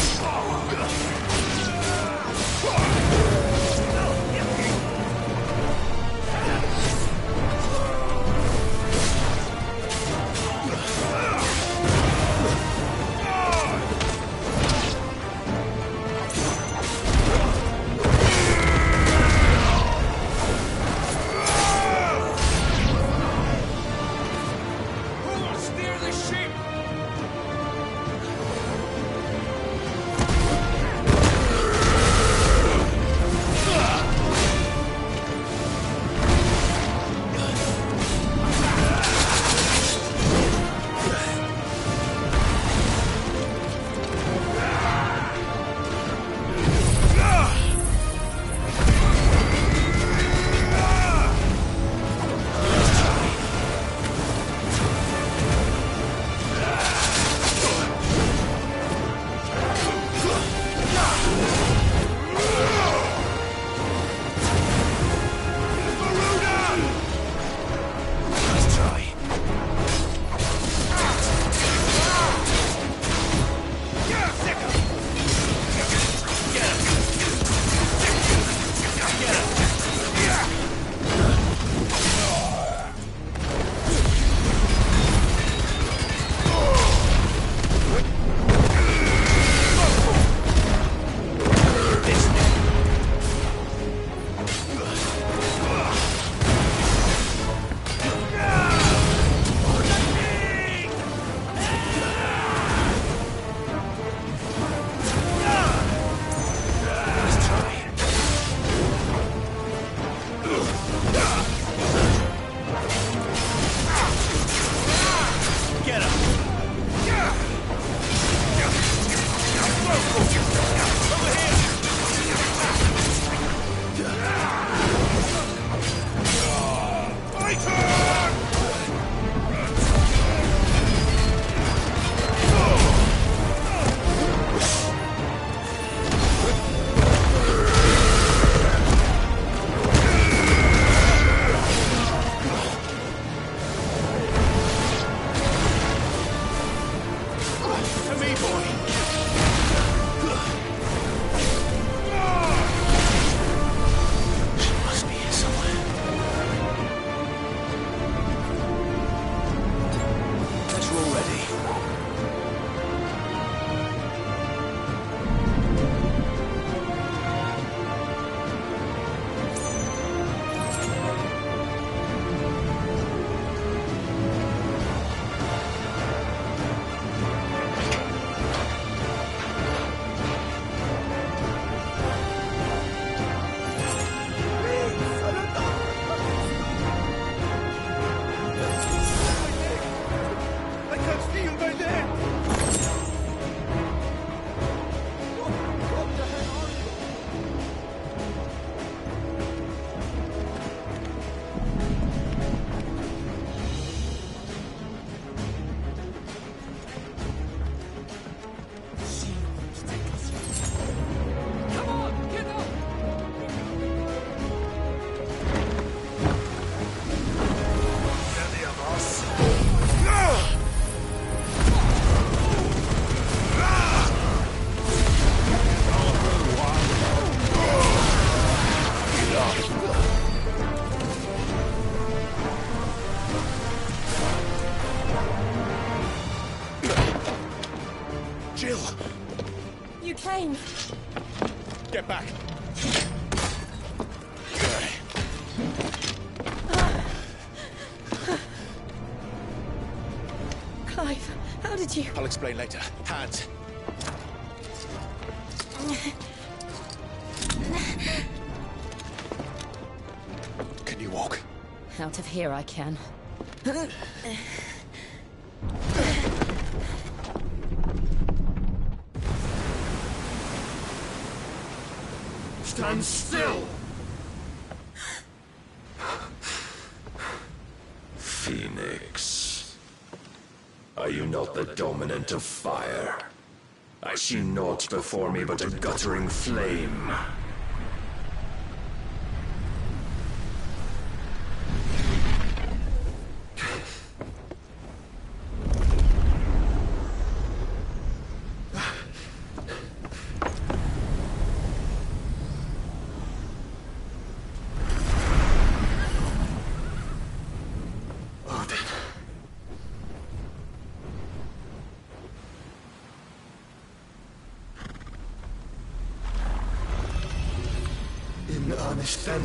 came. Get back. Clive, how did you... I'll explain later. Hands. Can you walk? Out of here I can. Stand still! Phoenix. Are you not the dominant of fire? I see naught before me but a guttering flame. In earnest, then.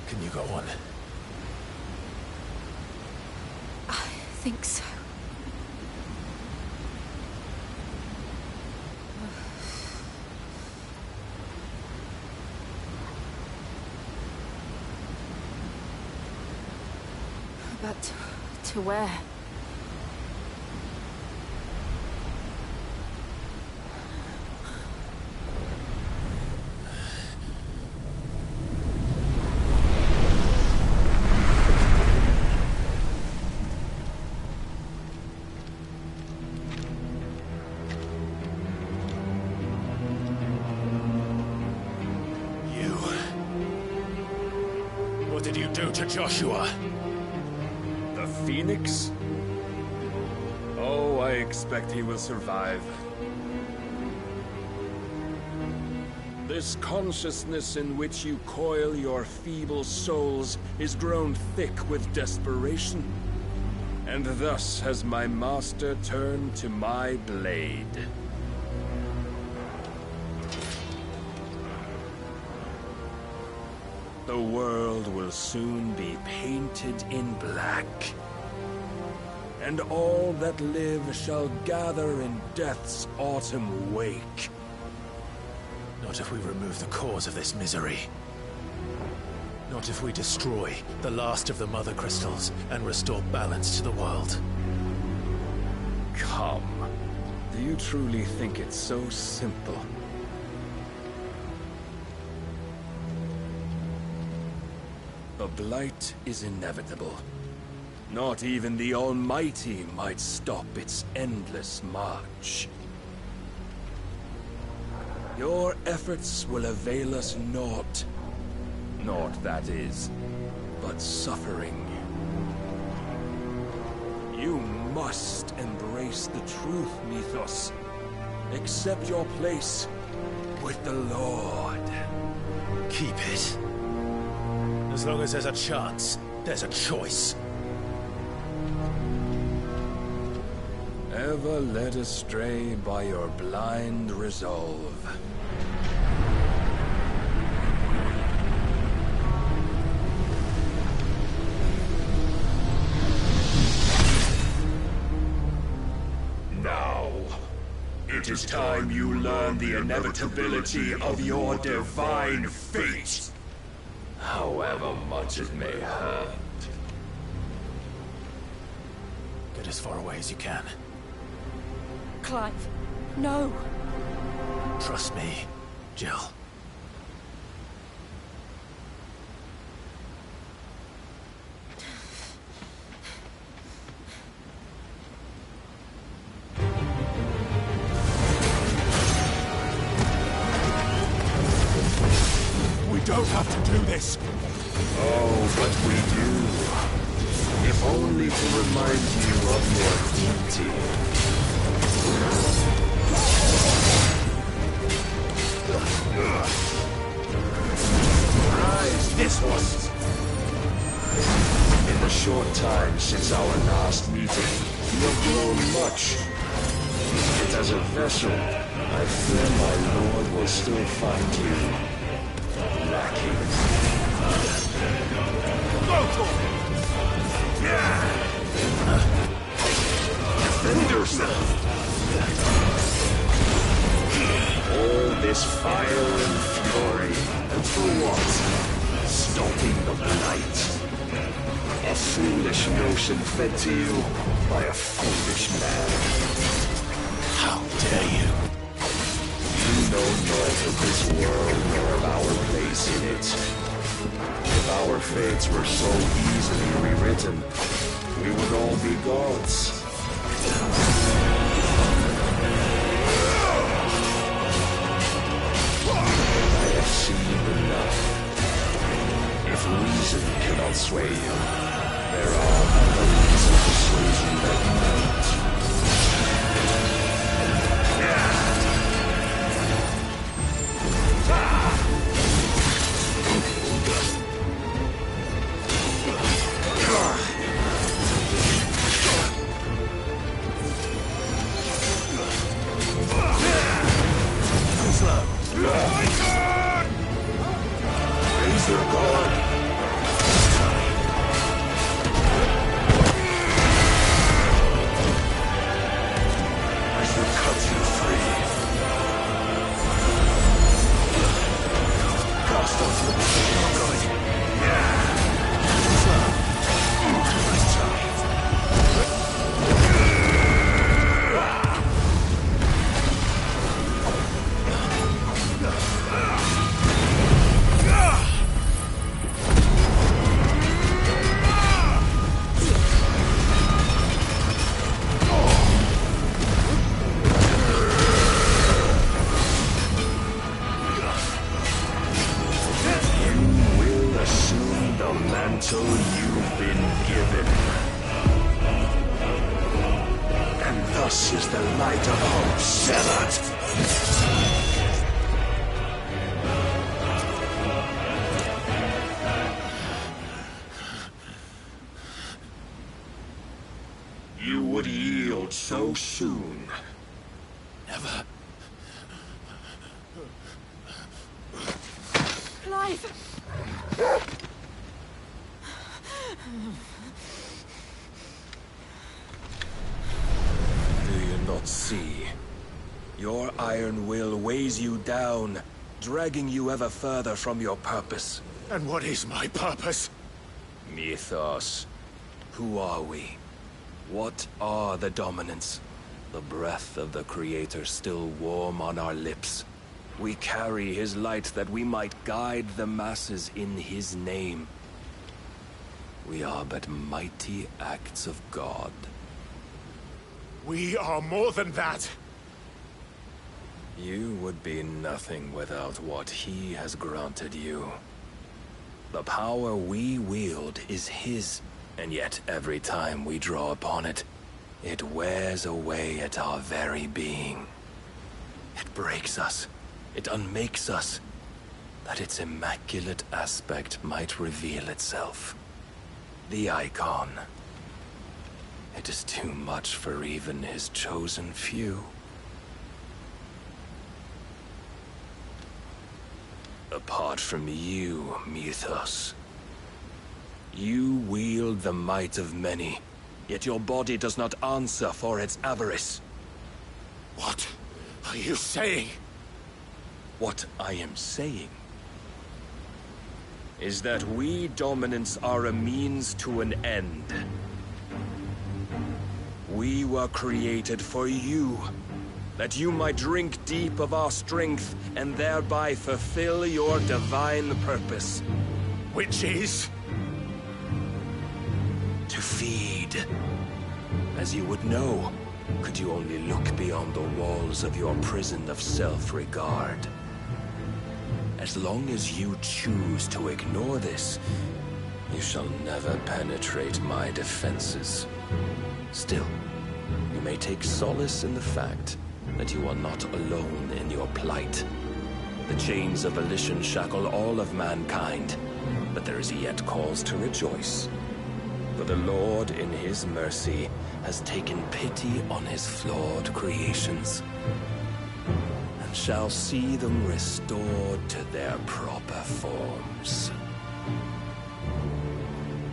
Can you go on? I think so. But to where? What did you do to Joshua? The Phoenix? Oh, I expect he will survive. This consciousness in which you coil your feeble souls is grown thick with desperation. And thus has my master turned to my blade. The world will soon be painted in black. And all that live shall gather in death's autumn wake. Not if we remove the cause of this misery. Not if we destroy the last of the Mother Crystals and restore balance to the world. Come. Do you truly think it's so simple? The blight is inevitable. Not even the Almighty might stop its endless march. Your efforts will avail us naught. Naught, that is, but suffering. You must embrace the truth, Mythos. Accept your place with the Lord. Keep it. As long as there's a chance, there's a choice. Ever led astray by your blind resolve. Now, it is time you learn the inevitability of your divine fate. However much it may hurt. Get as far away as you can. Clive, no. Trust me, Jill. We don't have to do this. Oh, but we do. If only to remind you of your duty. Rise, this was. In the short time since our last meeting, you have grown much. Yet as a vessel, I fear my lord will still find you lacking. Defend yourself! All this fire and fury, and for what? Stopping the blight. A foolish notion fed to you by a foolish man. How dare you? You know naught of this world nor of our place in it. If our fates were so easily rewritten, we would all be gods. I have seen enough. If reason cannot sway you, there are other reasons to sway you that might. Raise your guard. I shall cut you free. Cast off your good. Until you've been given. And thus is the light of hope severed. You would yield so soon. Never. Clive! Do you not see? Your iron will weighs you down, dragging you ever further from your purpose. And what is my purpose? Mythos. Who are we? What are the dominants? The breath of the Creator still warm on our lips. We carry his light that we might guide the masses in his name. We are but mighty acts of God. We are more than that. You would be nothing without what he has granted you. The power we wield is his, and yet every time we draw upon it, it wears away at our very being. It breaks us. It unmakes us, that its immaculate aspect might reveal itself. The icon. It is too much for even his chosen few. Apart from you, Mythos, you wield the might of many, yet your body does not answer for its avarice. What are you saying? What I am saying is that we dominants are a means to an end. We were created for you, that you might drink deep of our strength and thereby fulfill your divine purpose. Which is? To feed. As you would know, could you only look beyond the walls of your prison of self-regard. As long as you choose to ignore this, you shall never penetrate my defenses. Still, you may take solace in the fact that you are not alone in your plight. The chains of volition shackle all of mankind, but there is yet cause to rejoice. For the Lord, in his mercy, has taken pity on his flawed creations, and shall see them restored to their proper forms.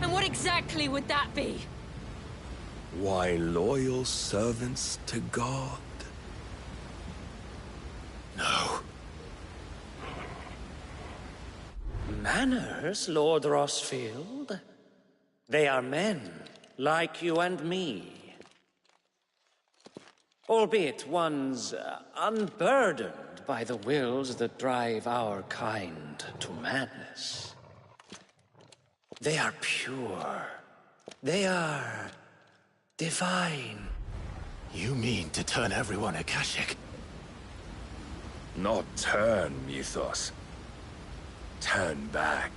And what exactly would that be? Why, loyal servants to God. No. Manners, Lord Rosfield? They are men, like you and me. Albeit ones unburdened by the wills that drive our kind to madness. They are pure. They are divine. You mean to turn everyone Akashic? Not turn, Mythos. Turn back.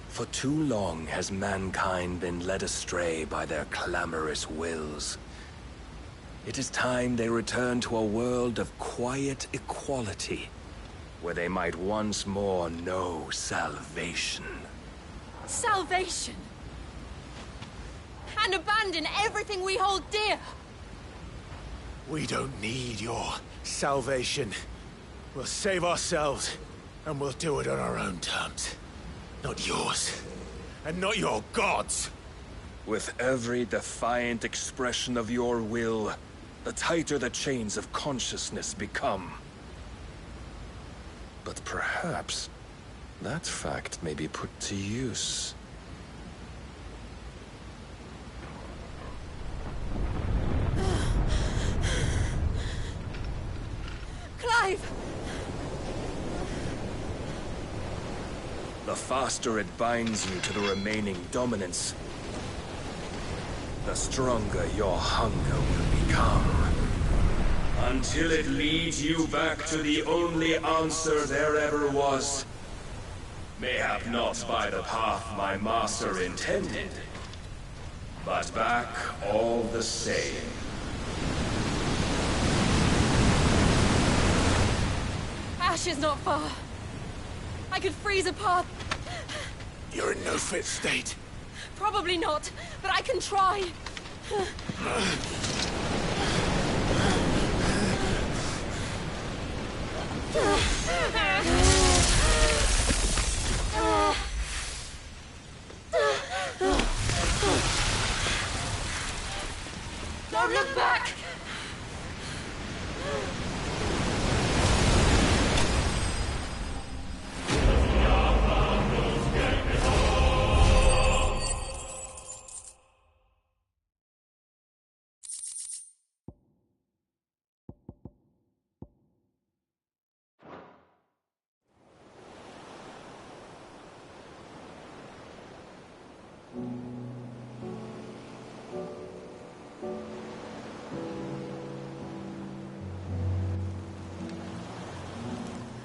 For too long has mankind been led astray by their clamorous wills. It is time they return to a world of quiet equality, where they might once more know salvation. Salvation? And abandon everything we hold dear? We don't need your salvation. We'll save ourselves, and we'll do it on our own terms. Not yours, and not your gods. With every defiant expression of your will, the tighter the chains of consciousness become. But perhaps that fact may be put to use. Clive! The faster it binds you to the remaining dominance, the stronger your hunger will become. Until it leads you back to the only answer there ever was. Mayhap not by the path my master intended, but back all the same. Ash is not far. I could freeze a path. You're in no fit state. Probably not, but I can try. Don't look back!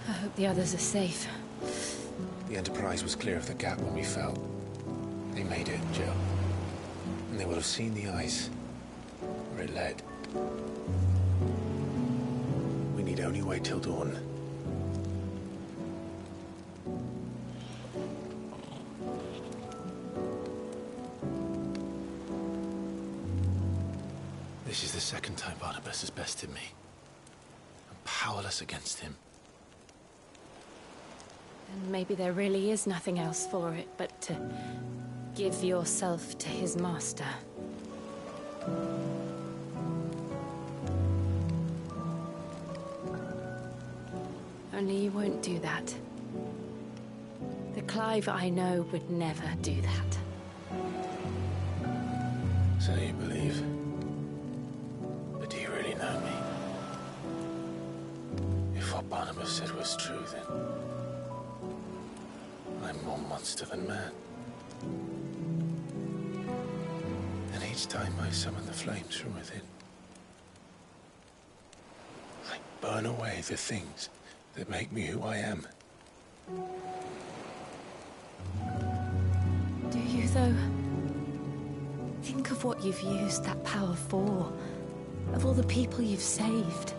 I hope the others are safe. The Enterprise was clear of the gap when we fell. They made it, Jill. And they will have seen the ice where it led. We need only wait till dawn. This is the second time Barnabas has bested me. I'm powerless against him. And maybe there really is nothing else for it but to give yourself to his master. Only you won't do that. The Clive I know would never do that. So you believe? But do you really what Barnabas said was true, then I'm more monster than man. And each time I summon the flames from within, I burn away the things that make me who I am. Do you, though? Think of what you've used that power for. Of all the people you've saved.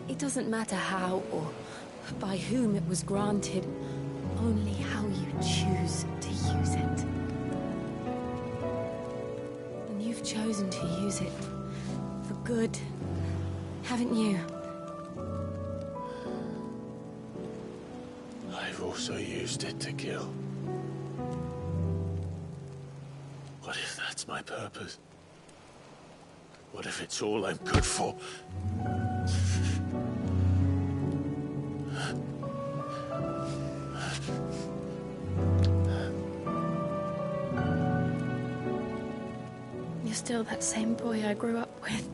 It doesn't matter how or by whom it was granted, only how you choose to use it. And you've chosen to use it for good, haven't you? I've also used it to kill. What if that's my purpose? What if it's all I'm good for? You're still that same boy I grew up with.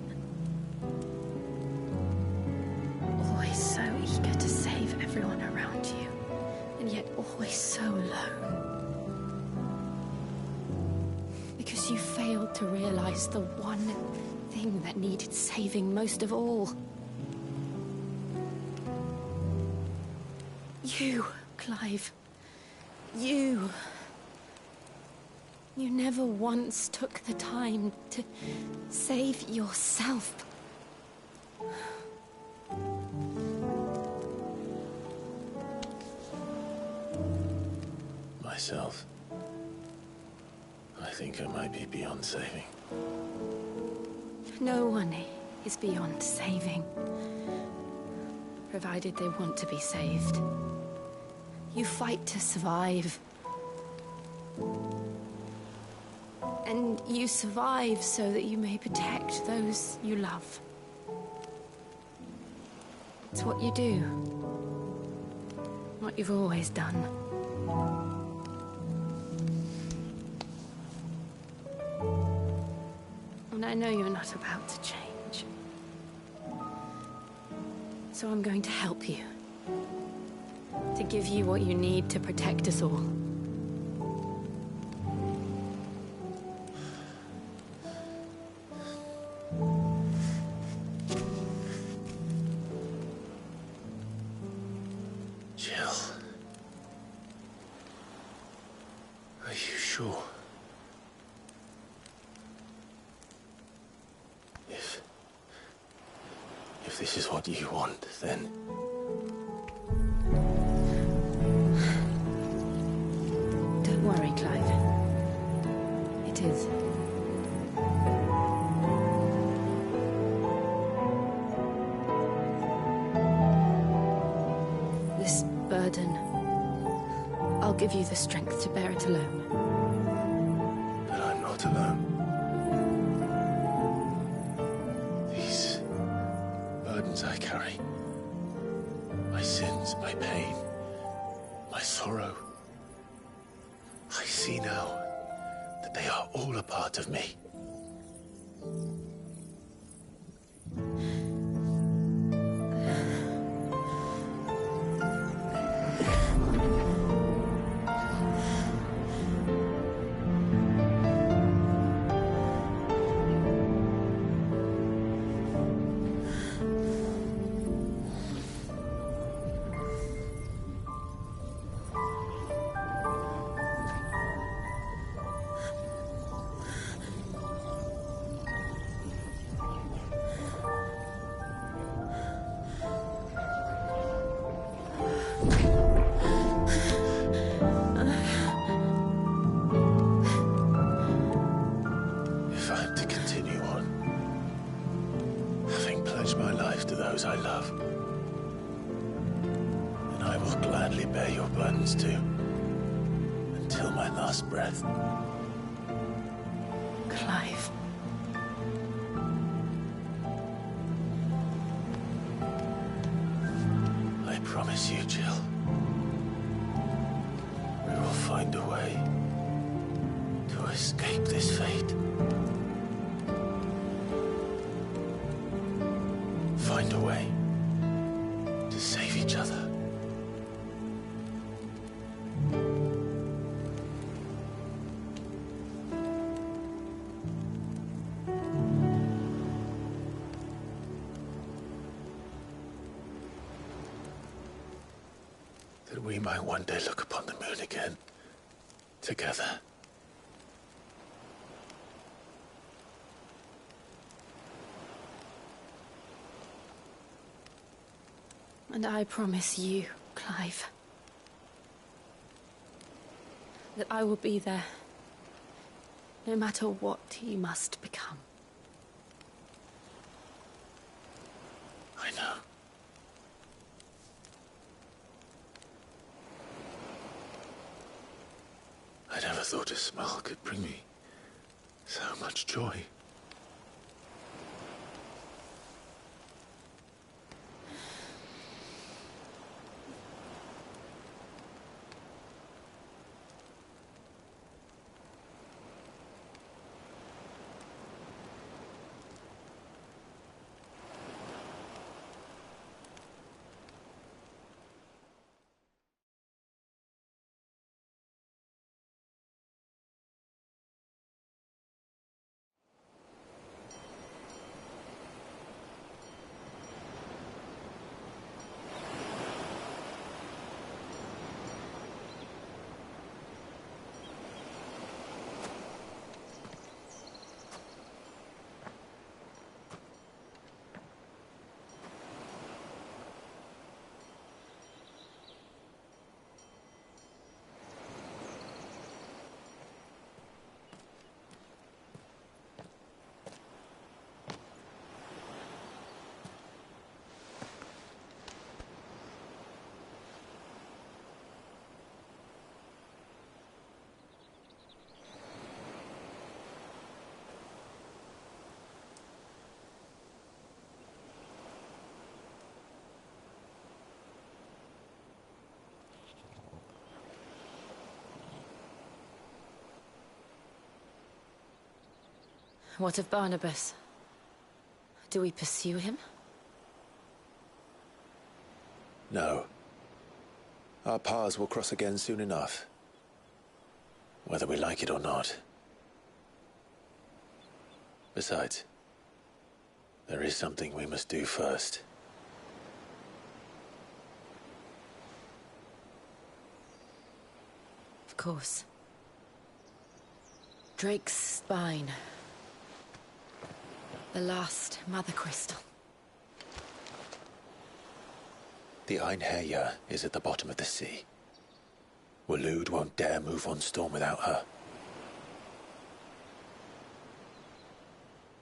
Always so eager to save everyone around you, and yet always so alone. Because you failed to realize the one thing that needed saving most of all. You, Clive. You. You never once took the time to save yourself. Myself? I think I might be beyond saving. No one is beyond saving, provided they want to be saved. You fight to survive. And you survive so that you may protect those you love. It's what you do. What you've always done. And I know you're not about to change. So I'm going to help you. To give you what you need to protect us all. Jill. Are you sure? If this is what you want, then... Don't worry, Clive. It is. This burden, I'll give you the strength to bear it alone. But I'm not alone. These burdens I carry, my sins, my pain, my sorrow, I see now that they are all a part of me. If I'm to continue on, having pledged my life to those I love, then I will gladly bear your burdens too, until my last breath. Clive. I promise you, Jill, we will find a way to escape this fate. Find found a way to save each other. That we might one day look upon the moon again, together. And I promise you, Clive, that I will be there, no matter what you must become. I know. I never thought a smile could bring me so much joy. What of Barnabas? Do we pursue him? No. Our paths will cross again soon enough. Whether we like it or not. Besides, there is something we must do first. Of course. Drake's spine. The last Mother Crystal. The Einherjar is at the bottom of the sea. Waloed won't dare move on Storm without her.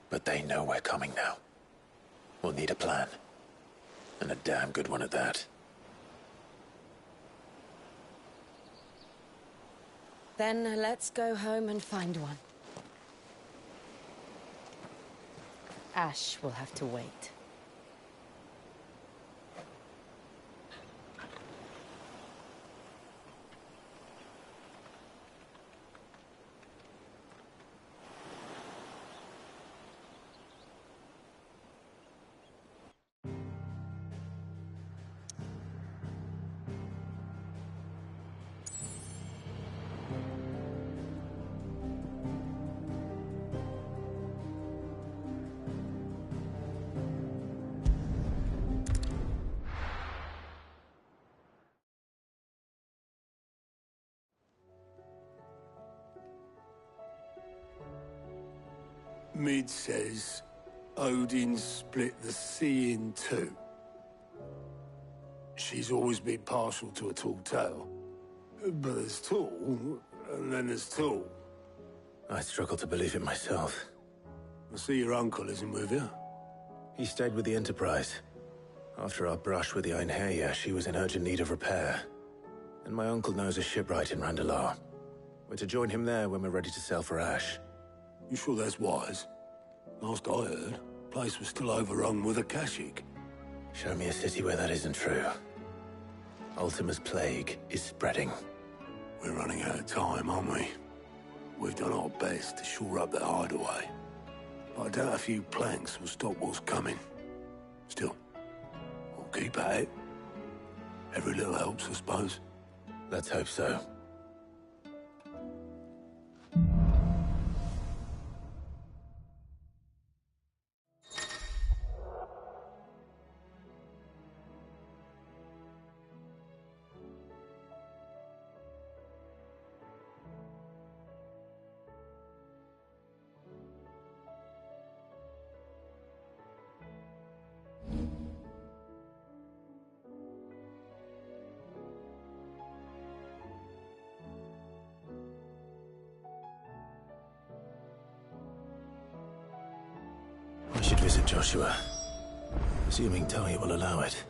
But they know we're coming now. We'll need a plan. And a damn good one at that. Then let's go home and find one. Ash will have to wait. Mid says Odin split the sea in two. She's always been partial to a tall tale. But there's tall, and then there's tall. I struggle to believe it myself. I see your uncle isn't with you. He stayed with the Enterprise. After our brush with the Einherjar, she was in urgent need of repair. And my uncle knows a shipwright in Randalar. We're to join him there when we're ready to sail for Ash. You sure that's wise? Last I heard, the place was still overrun with Akashic. Show me a city where that isn't true. Ultima's plague is spreading. We're running out of time, aren't we? We've done our best to shore up that hideaway. But I doubt a few planks will stop what's coming. Still, Keep at it. Every little helps, I suppose. Let's hope so. I should visit Joshua, assuming Talia will allow it.